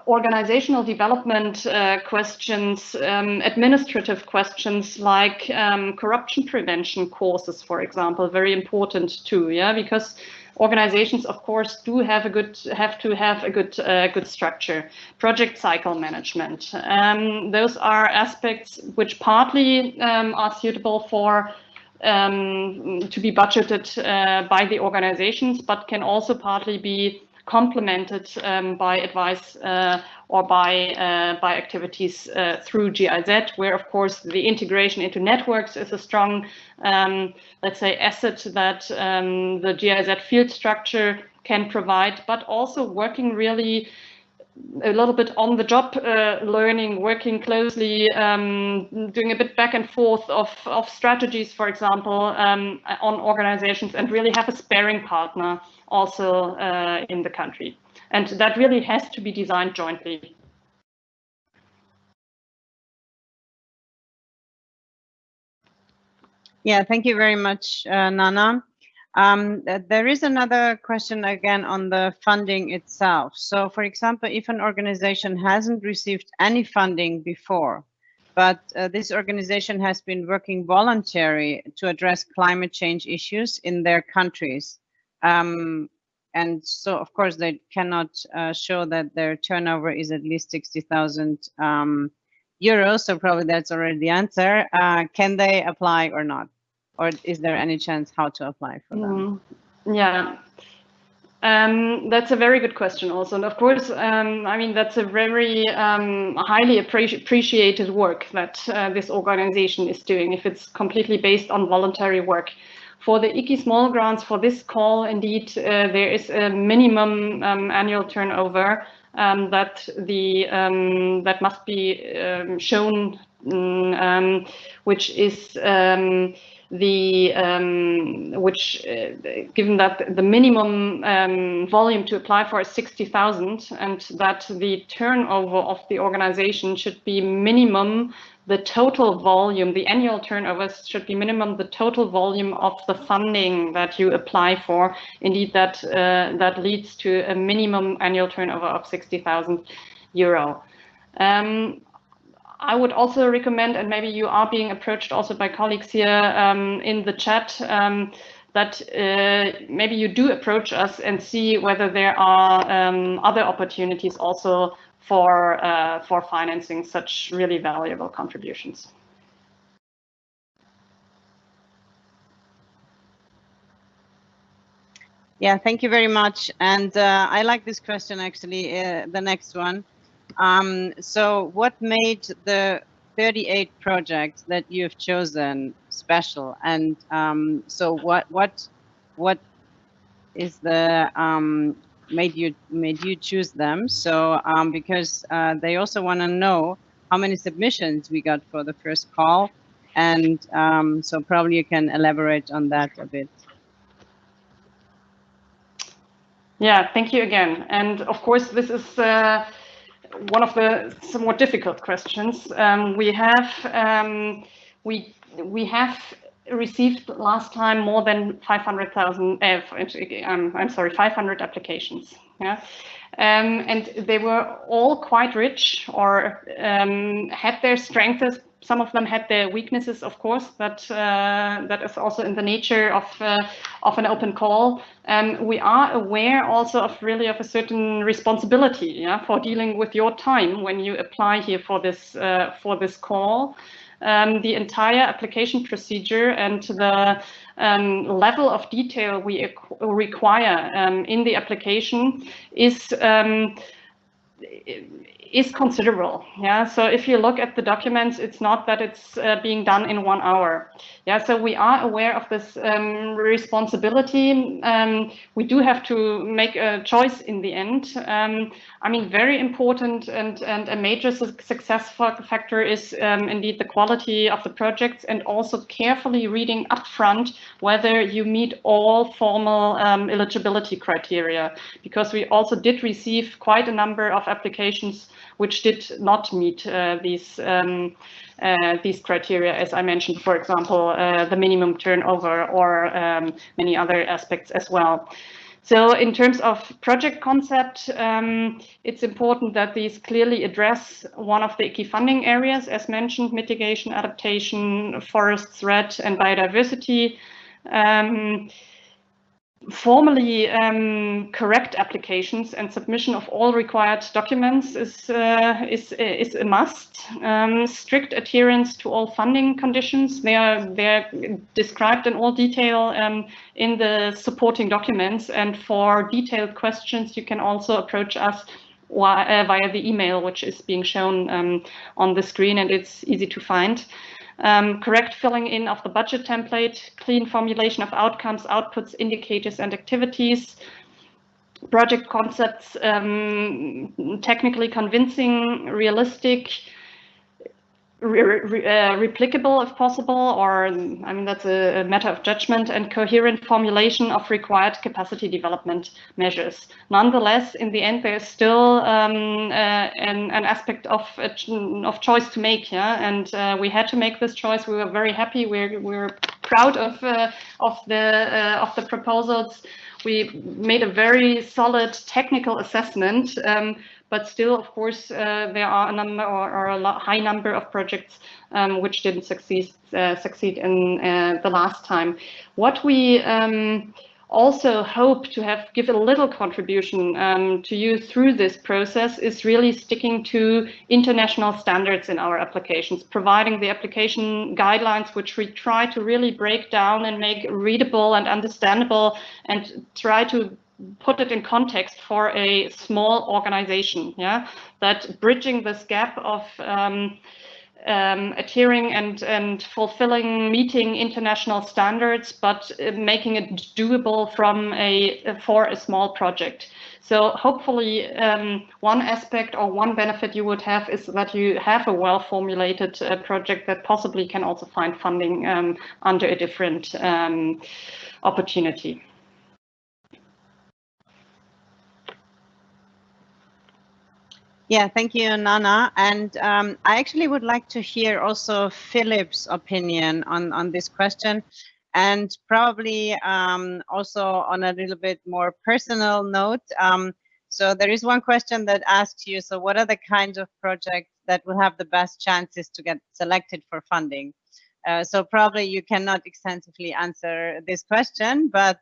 organizational development questions, administrative questions, like corruption prevention courses, for example, very important too, because organizations, of course, do have to have a good structure. Project cycle management, those are aspects which partly are suitable for to be budgeted by the organizations, but can also partly be complemented by advice or by activities through GIZ, where, of course, the integration into networks is a strong, let's say, asset that the GIZ field structure can provide, but also working really a little bit on the job learning, working closely, doing a bit back and forth of strategies, for example, on organizations, and really have a sparring partner also in the country. And that really has to be designed jointly. Yeah, thank you very much, Nana. There is another question again on the funding itself. So, for example, if an organization hasn't received any funding before, but this organization has been working voluntarily to address climate change issues in their countries, and so, of course, they cannot show that their turnover is at least 60,000 euros. So probably that's already the answer. Can they apply or not? Or is there any chance how to apply for them? Yeah, that's a very good question also. And of course, I mean, that's a very highly appreciated work that this organization is doing, if it's completely based on voluntary work. For the IKI Small Grants, for this call, indeed, there is a minimum annual turnover that must be shown, which is given that the minimum volume to apply for is 60,000, and that the turnover of the organization should be minimum the total volume, the annual turnover should be minimum the total volume of the funding that you apply for. Indeed, that leads to a minimum annual turnover of 60,000 euro. I would also recommend, and maybe you are being approached also by colleagues here in the chat, that maybe you do approach us and see whether there are other opportunities also for financing such really valuable contributions. Yeah, thank you very much. And I like this question, actually, the next one. So what made the 38 projects that you've chosen special? And so what is the made you choose them? So because they also want to know how many submissions we got for the first call, and so probably you can elaborate on that a bit. Yeah, thank you again. And of course, this is one of the somewhat difficult questions. We have received last time more than 500,000. I'm sorry, 500 applications. Yeah, and they were all quite rich, or had their strengths. Some of them had their weaknesses, of course. That is also in the nature of an open call. We are aware also of a certain responsibility, yeah, for dealing with your time when you apply here for this call. The entire application procedure and the level of detail we require in the application is considerable. Yeah, so if you look at the documents, it's not that it's being done in 1 hour. Yeah, so we are aware of this responsibility. We do have to make a choice in the end. I mean, very important and a major success factor is indeed the quality of the projects, and also carefully reading upfront whether you meet all formal eligibility criteria, because we also did receive quite a number of applications which did not meet these criteria, as I mentioned, for example, the minimum turnover, or many other aspects as well. So in terms of project concept, it's important that these clearly address one of the IKI funding areas, as mentioned: mitigation, adaptation, forests, RED, and biodiversity. Formally correct applications and submission of all required documents is a must. Strict adherence to all funding conditions. They're described in all detail in the supporting documents, and for detailed questions you can also approach us via the email, which is being shown on the screen, and it's easy to find. Correct filling in of the budget template, clean formulation of outcomes, outputs, indicators, and activities. Project concepts technically convincing, realistic, replicable if possible, or I mean that's a matter of judgment, and coherent formulation of required capacity development measures. Nonetheless, in the end, there's still an aspect of choice to make, yeah, and we had to make this choice. We were very happy. We're proud of the proposals. We made a very solid technical assessment. But still, of course, there are a number or a high number of projects which didn't succeed in the last time. What we also hope to give a little contribution to you through this process is really sticking to international standards in our applications, providing the application guidelines, which we try to really break down and make readable and understandable, and try to put it in context for a small organization, yeah, that bridging this gap of adhering and fulfilling, meeting international standards, but making it doable for a small project. So hopefully one aspect or one benefit you would have is that you have a well-formulated project that possibly can also find funding under a different opportunity. Yeah, thank you, Nana. And I actually would like to hear also Philipp's opinion on this question, and probably also on a little bit more personal note. So there is one question that asks you, so what are the kinds of projects that will have the best chances to get selected for funding? So probably you cannot extensively answer this question, but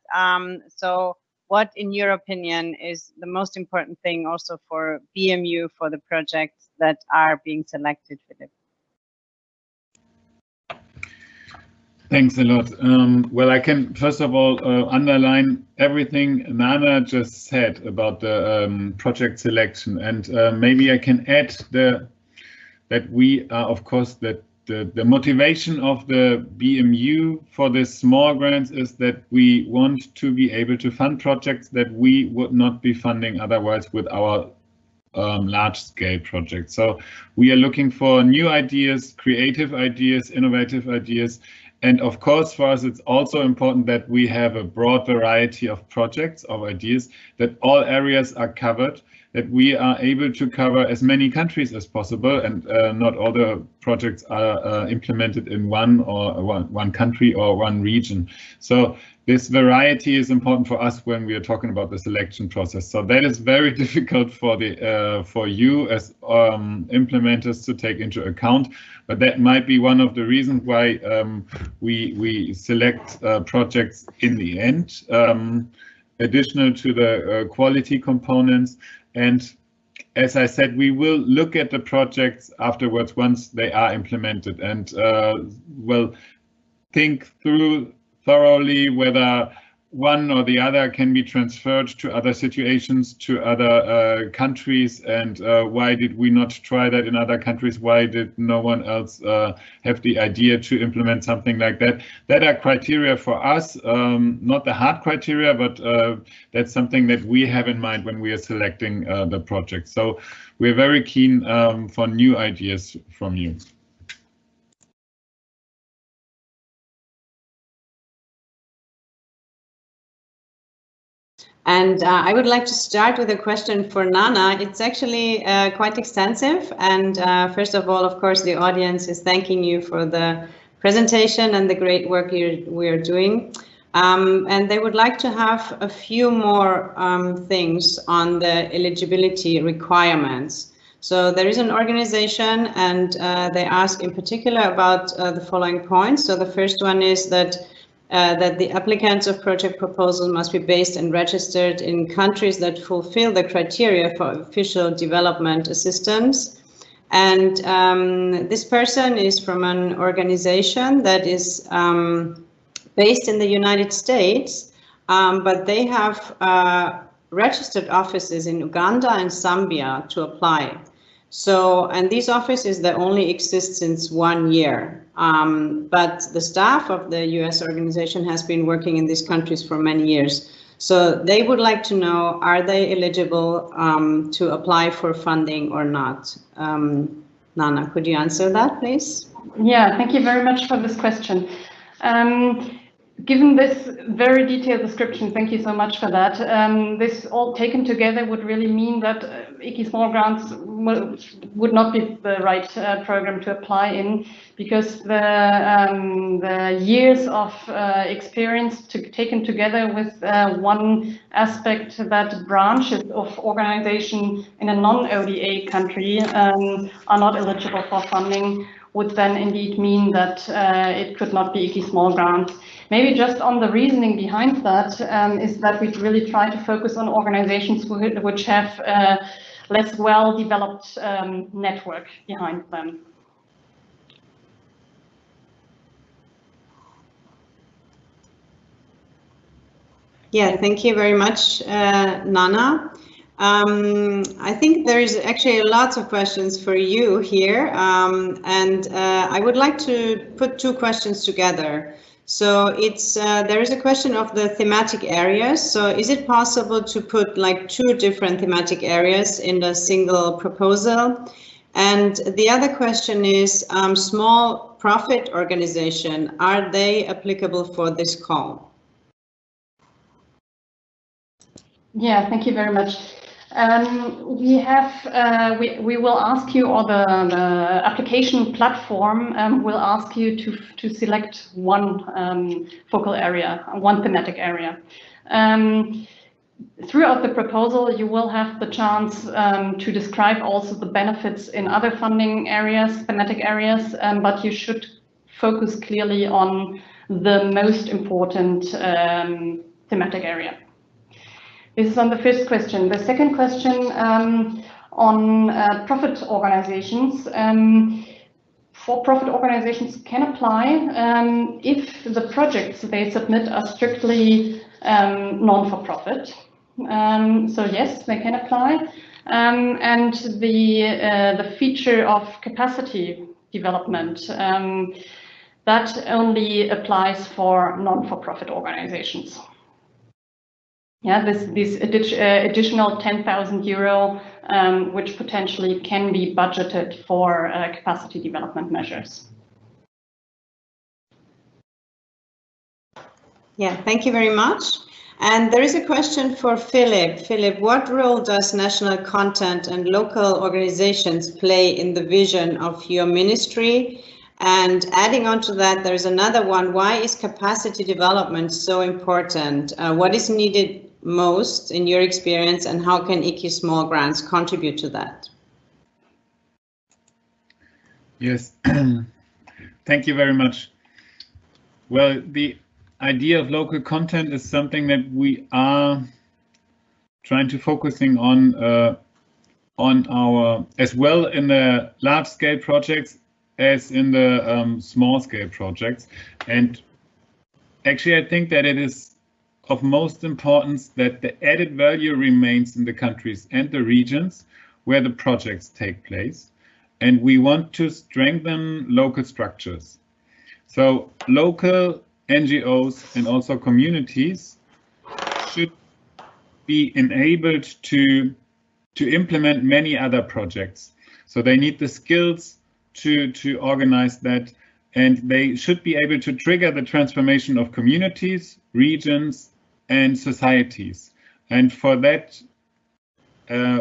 so what, in your opinion, is the most important thing also for BMU for the projects that are being selected, Philipp? Thanks a lot. Well, I can first of all underline everything Nana just said about the project selection, and maybe I can add that we are, of course, that the motivation of the BMU for the small grants is that we want to be able to fund projects that we would not be funding otherwise with our large-scale projects. So we are looking for new ideas, creative ideas, innovative ideas. And of course, for us, it's also important that we have a broad variety of projects, of ideas, that all areas are covered, that we are able to cover as many countries as possible, and not all the projects are implemented in one country or one region. So this variety is important for us when we are talking about the selection process. So that is very difficult for you as implementers to take into account, but that might be one of the reasons why we select projects in the end, additional to the quality components. And as I said, we will look at the projects afterwards once they are implemented, and will think through thoroughly whether one or the other can be transferred to other situations, to other countries, and why did we not try that in other countries? Why did no one else have the idea to implement something like that? That are criteria for us, not the hard criteria, but that's something that we have in mind when we are selecting the project. So we're very keen for new ideas from you. And I would like to start with a question for Nana. It's actually quite extensive. And first of all, of course, the audience is thanking you for the presentation and the great work we are doing. And they would like to have a few more things on the eligibility requirements. So there is an organization, and they ask in particular about the following points. So the first one is that the applicants of project proposals must be based and registered in countries that fulfill the criteria for official development assistance. And this person is from an organization that is based in the United States, but they have registered offices in Uganda and Zambia to apply. So, and these offices that only exist since 1 year, but the staff of the US organization has been working in these countries for many years. So they would like to know, are they eligible to apply for funding or not? Nana, could you answer that, please? Yeah, thank you very much for this question. Given this very detailed description, thank you so much for that. This all taken together would really mean that IKI Small Grants would not be the right program to apply in, because the years of experience taken together with one aspect that branches of organization in a non-ODA country are not eligible for funding would then indeed mean that it could not be IKI Small Grants. Maybe just on the reasoning behind that is that we really try to focus on organizations which have less well-developed network behind them. Yeah, thank you very much, Nana. I think there's actually lots of questions for you here, and I would like to put two questions together. So it's there is a question of the thematic areas. So is it possible to put like two different thematic areas in a single proposal? And the other question is small profit organization, are they applicable for this call? Yeah, thank you very much. We will ask you, or the application platform will ask you to select one focal area, one thematic area. Throughout the proposal, you will have the chance to describe also the benefits in other funding areas, thematic areas, but you should focus clearly on the most important thematic area. This is on the first question. The second question on profit organizations. For-profit organizations can apply if the projects they submit are strictly non-for-profit. So yes, they can apply. And the feature of capacity development, that only applies for non-for-profit organizations. Yeah, this additional 10,000 euro, which potentially can be budgeted for capacity development measures. Yeah, thank you very much. And there is a question for Philipp. Philipp, what role does national content and local organizations play in the vision of your ministry? And adding on to that, there's another one. Why is capacity development so important? What is needed most in your experience, and how can IKI Small Grants contribute to that? Yes, thank you very much. Well, the idea of local content is something that we are trying to focusing on our, as well in the large scale projects as in the small scale projects. And actually, I think that it is of most importance that the added value remains in the countries and the regions where the projects take place. And we want to strengthen local structures. So local NGOs and also communities should be enabled to implement many other projects. So they need the skills to organize that, and they should be able to trigger the transformation of communities, regions, and societies. And for that,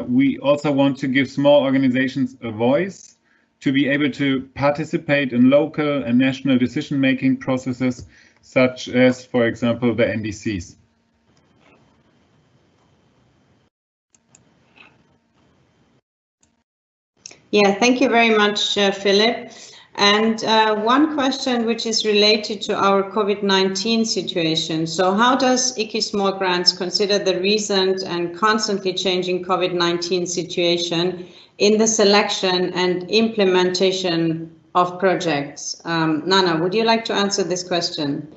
we also want to give small organizations a voice to be able to participate in local and national decision-making processes, such as, for example, the NDCs. Yeah, thank you very much, Philipp. And one question which is related to our COVID-19 situation. So how does IKI Small Grants consider the recent and constantly changing COVID-19 situation in the selection and implementation of projects? Nana, would you like to answer this question?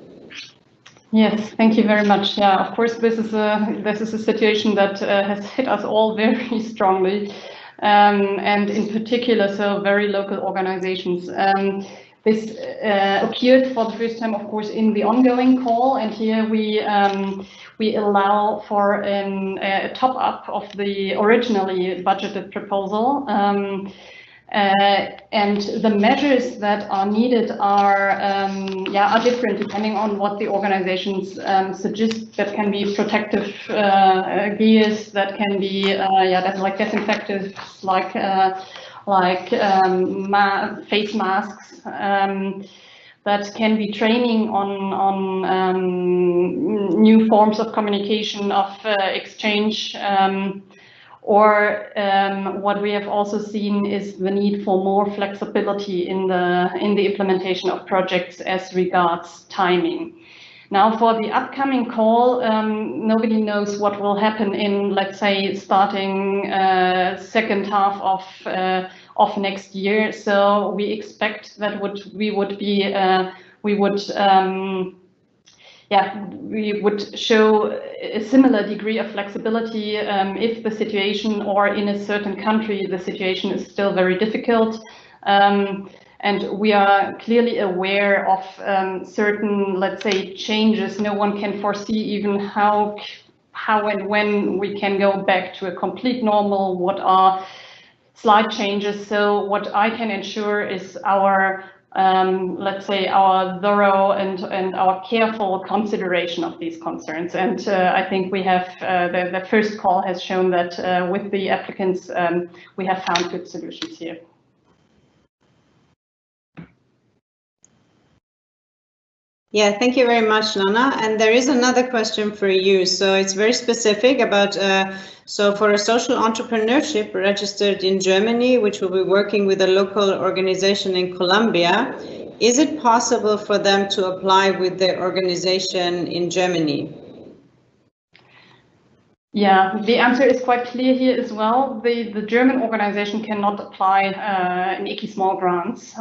Yes, thank you very much. Yeah, of course, this is a situation that has hit us all very strongly. And in particular, so very local organizations. This occurred for the first time, of course, in the ongoing call, and here we allow for a top-up of the originally budgeted proposal. And the measures that are needed are different depending on what the organizations suggest. That can be protective gears, that can be that's like disinfectants, like face masks. That can be training on new forms of communication, of exchange. Or what we have also seen is the need for more flexibility in the implementation of projects as regards timing. Now, for the upcoming call, nobody knows what will happen in, let's say, starting second half of next year. So we expect that we would yeah, we would show a similar degree of flexibility if the situation, or in a certain country, the situation is still very difficult. And we are clearly aware of certain, let's say, changes. No one can foresee even how and when we can go back to a complete normal, what are slight changes. So what I can ensure is our, let's say, our thorough and our careful consideration of these concerns. And I think we have, the first call has shown that with the applicants, we have found good solutions here. Yeah, thank you very much, Nana. And there is another question for you. So it's very specific about, so for a social entrepreneurship registered in Germany, which will be working with a local organization in Colombia, is it possible for them to apply with their organization in Germany? Yeah, the answer is quite clear here as well. The German organization cannot apply in IKI Small Grants.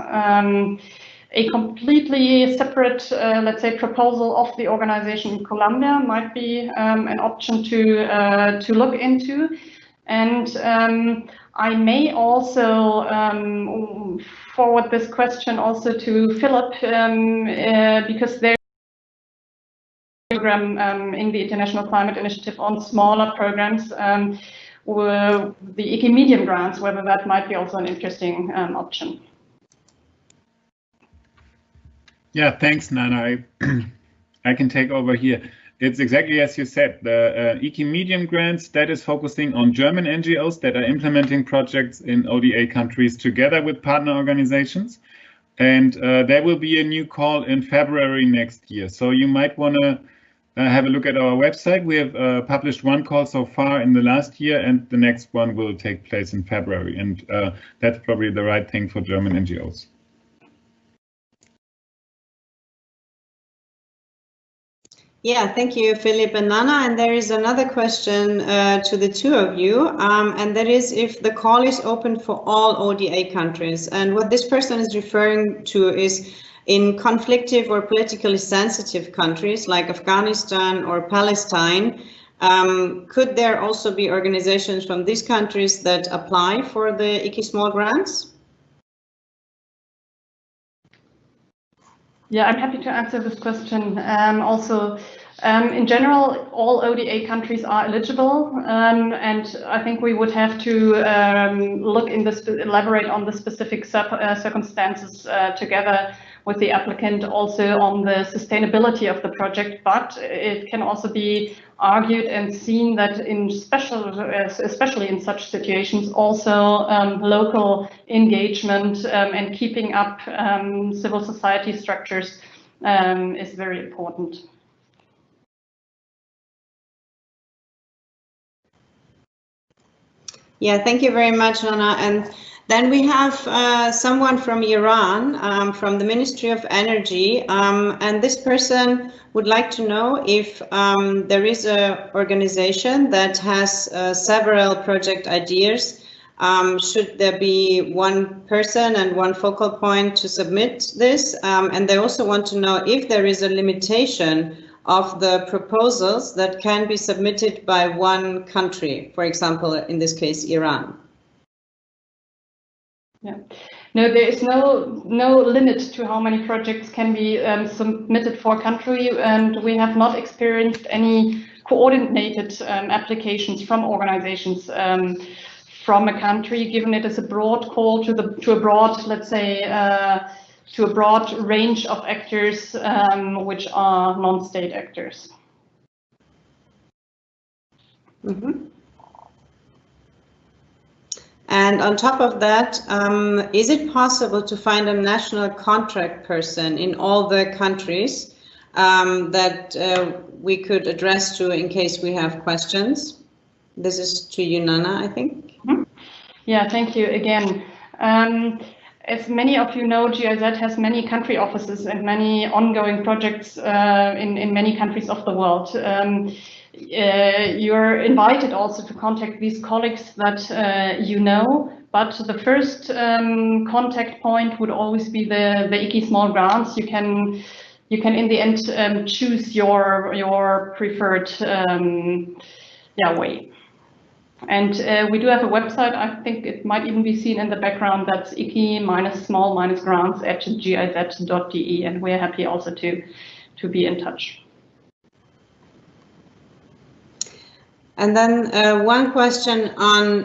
A completely separate, let's say, proposal of the organization in Colombia might be an option to look into. And I may also forward this question also to Philipp, because there's a program in the International Climate Initiative on smaller programs, the IKI medium grants, whether that might be also an interesting option. Yeah, thanks, Nana. I can take over here. It's exactly as you said, the IKI medium grants, that is focusing on German NGOs that are implementing projects in ODA countries together with partner organizations. And there will be a new call in February next year. So you might want to have a look at our website. We have published one call so far in the last year, and the next one will take place in February. And that's probably the right thing for German NGOs. Yeah, thank you, Philipp and Nana. And there is another question to the two of you, and that is if the call is open for all ODA countries. And what this person is referring to is in conflictive or politically sensitive countries like Afghanistan or Palestine, could there also be organizations from these countries that apply for the IKI Small Grants? Yeah, I'm happy to answer this question. Also, in general, all ODA countries are eligible, and I think we would have to look in this, elaborate on the specific circumstances together with the applicant, also on the sustainability of the project. But it can also be argued and seen that in especially in such situations, also local engagement and keeping up civil society structures is very important. Yeah, thank you very much, Nana. And then we have someone from Iran, from the Ministry of Energy, and this person would like to know if there is an organization that has several project ideas. Should there be one person and one focal point to submit this? And they also want to know if there is a limitation of the proposals that can be submitted by one country, for example, in this case, Iran. Yeah, no, there is no limit to how many projects can be submitted for a country, and we have not experienced any coordinated applications from organizations from a country, given it is a broad call to a broad, let's say, to a broad range of actors, which are non-state actors. Mm-hmm. And on top of that, is it possible to find a national contract person in all the countries that we could address to in case we have questions? This is to you, Nana, I think. Mm-hmm. Yeah, thank you again. As many of you know, GIZ has many country offices and many ongoing projects in many countries of the world. You're invited also to contact these colleagues that you know, but the first contact point would always be the IKI Small Grants. You you can in the end choose your preferred way. And we do have a website. I think it might even be seen in the background. That's IKI-small-grants@giz.de, and we're happy also to be in touch. And then one question on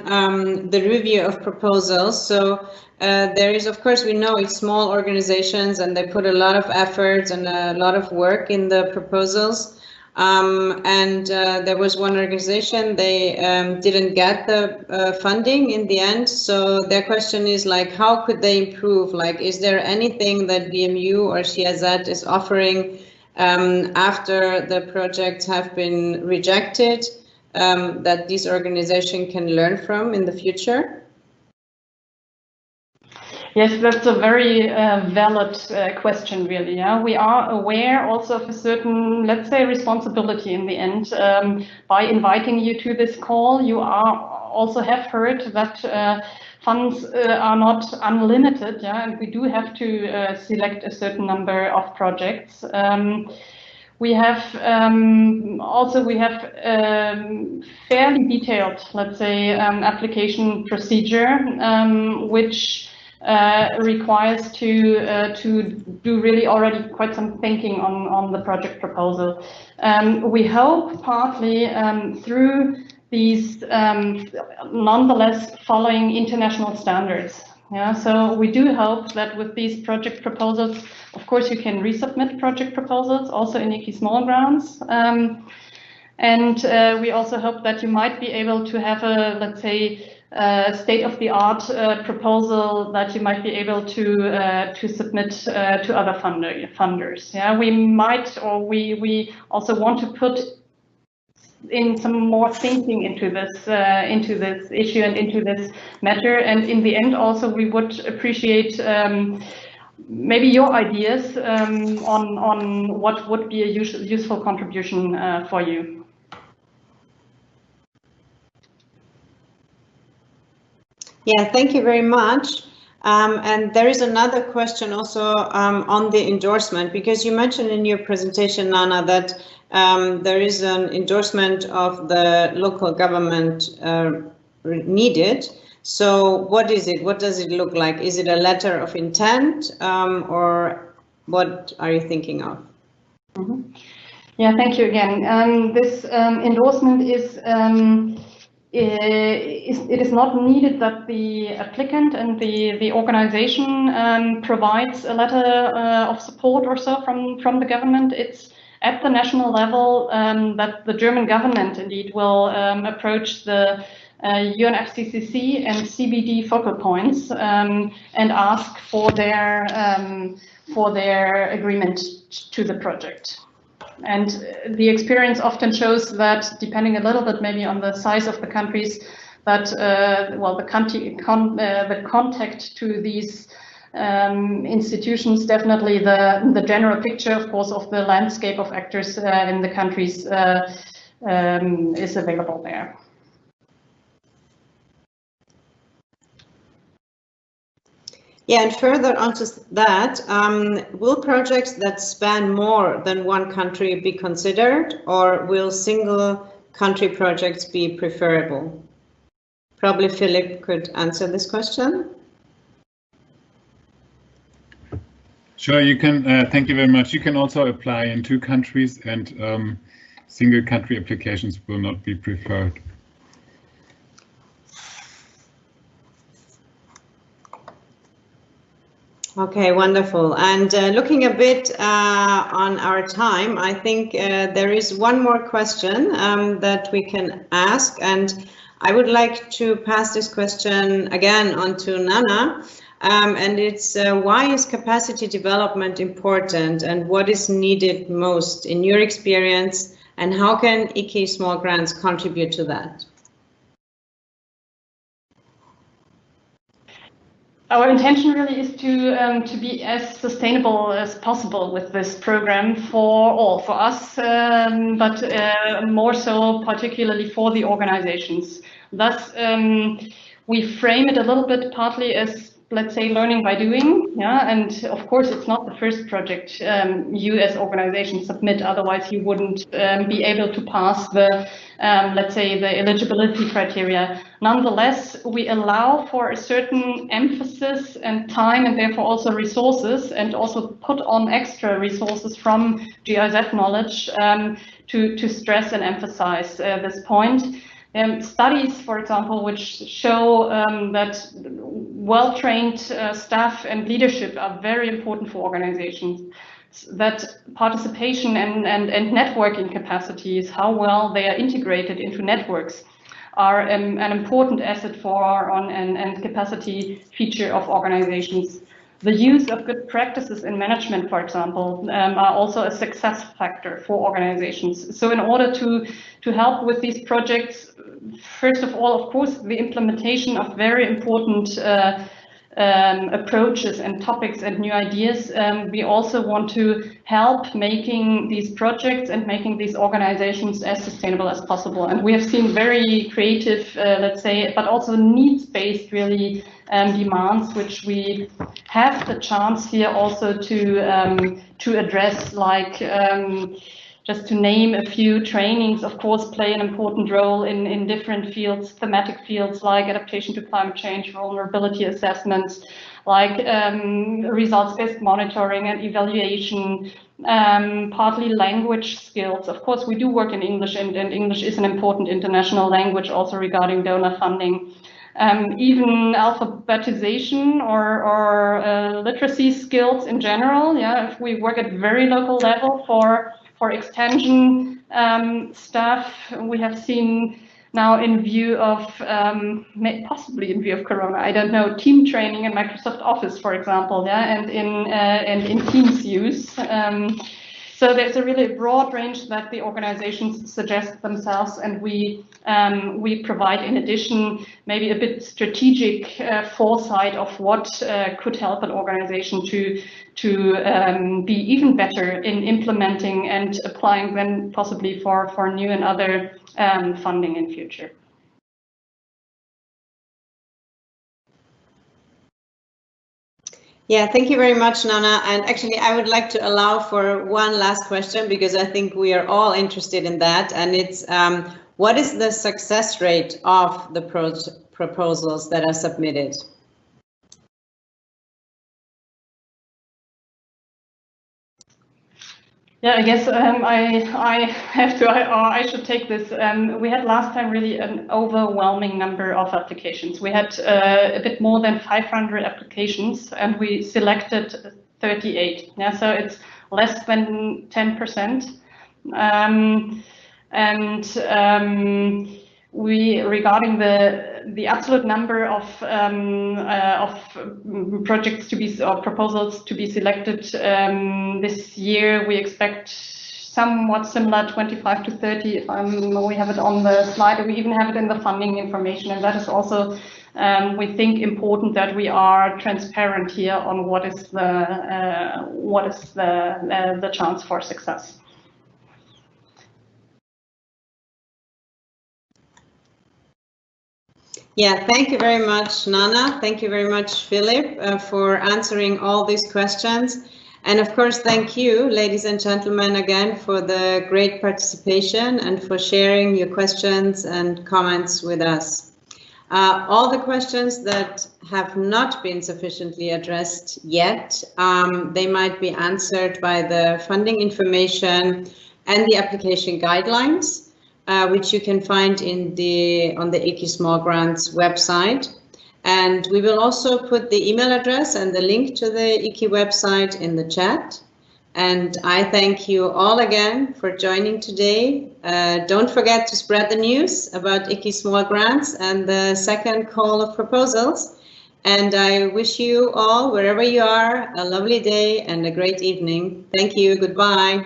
the review of proposals. So there is, of course, we know it's small organizations and they put a lot of effort and a lot of work in the proposals. There was one organization, they didn't get the funding in the end. So their question is like, how could they improve? Like, is there anything that BMU or CIZ is offering after the projects have been rejected that this organization can learn from in the future? Yes, that's a very valid question, really. Yeah? We are aware also of a certain, let's say, responsibility in the end. By inviting you to this call, you also have heard that funds are not unlimited, yeah? And we do have to select a certain number of projects. We have fairly detailed, let's say, application procedure, which requires to do really already quite some thinking on the project proposal. We hope partly through these nonetheless following international standards. Yeah, so we do hope that with these project proposals, of course, you can resubmit project proposals also in IKI Small Grants. We also hope that you might be able to have a, let's say, state-of-the-art proposal that you might be able to submit to other funders. Yeah, we might, or we also want to put in some more thinking into this issue and into this matter. And in the end, also, we would appreciate maybe your ideas on what would be a useful contribution for you. Yeah, thank you very much. And there is another question also on the endorsement, because you mentioned in your presentation, Nana, that there is an endorsement of the local government needed. So what is it? What does it look like? Is it a letter of intent or what are you thinking of? Mm-hmm. Yeah, thank you again. This endorsement is it is not needed that the applicant and the organization provides a letter of support or so from the government. It's at the national level that the German government indeed will approach the UNFCCC and CBD focal points and ask for their agreement to the project. And the experience often shows that, depending a little bit maybe on the size of the countries, that the contact to these institutions, definitely the general picture, of course, of the landscape of actors in the countries is available there. Yeah, and further onto that, will projects that span more than one country be considered, or will single country projects be preferable? Probably Philipp could answer this question. Sure, you can. Thank you very much. You can also apply in 2 countries, and single country applications will not be preferred. Okay, wonderful. And looking a bit on our time, I think there is one more question that we can ask, and I would like to pass this question again on to Nana. And it's why is capacity development important, and what is needed most in your experience, and how can IKI Small Grants contribute to that? Our intention really is to be as sustainable as possible with this program for us, but more so particularly for the organizations. Thus, we frame it a little bit partly as let's say, learning by doing. Yeah, and of course, it's not the first project you as organization submit. Otherwise, you wouldn't be able to pass the, let's say, the eligibility criteria. Nonetheless, we allow for a certain emphasis and time, and therefore also resources, and also put on extra resources from GIZ knowledge to stress and emphasize this point. Studies, for example, which show that well-trained staff and leadership are very important for organizations, that participation and networking capacities, how well they are integrated into networks, are an important asset for and capacity feature of organizations. The use of good practices in management, for example, are also a success factor for organizations. So in order to help with these projects, first of all, of course, the implementation of very important approaches and topics and new ideas. We also want to help making these projects and making these organizations as sustainable as possible. And we have seen very creative, let's say, but also needs-based really demands, which we have the chance here also to address, like just to name a few, trainings, of course, play an important role in different fields, thematic fields like adaptation to climate change, vulnerability assessments, like results-based monitoring and evaluation, partly language skills. Of course, we do work in English, and English is an important international language also regarding donor funding. Even alphabetization or literacy skills in general. Yeah, if we work at very local level for extension staff, we have seen now in view of, possibly in view of Corona, I don't know, team training in Microsoft Office, for example, yeah, and in Teams use. So there's a really broad range that the organizations suggest themselves, and we provide, in addition, maybe a bit strategic foresight of what could help an organization to be even better in implementing and applying them possibly for new and other funding in future. Yeah, thank you very much, Nana. And actually, I would like to allow for one last question, because I think we are all interested in that. And it's, what is the success rate of the proposals that are submitted? Yeah, I guess I have to, I should take this. We had last time really an overwhelming number of applications. We had a bit more than 500 applications, and we selected 38. Yeah, so it's less than 10%. We, regarding the absolute number of projects to be, or proposals to be selected this year, we expect somewhat similar, 25 to 30. We have it on the slide, and we even have it in the funding information, and that is also, we think, important that we are transparent here on what is the chance for success. Yeah, thank you very much, Nana. Thank you very much, Philipp, for answering all these questions. And of course, thank you, ladies and gentlemen, again, for the great participation and for sharing your questions and comments with us. All the questions that have not been sufficiently addressed yet, they might be answered by the funding information and the application guidelines, which you can find on the IKI Small Grants website. And we will also put the email address and the link to the IKI website in the chat. And I thank you all again for joining today. Don't forget to spread the news about IKI Small Grants and the second call of proposals. And I wish you all, wherever you are, a lovely day and a great evening. Thank you. Goodbye.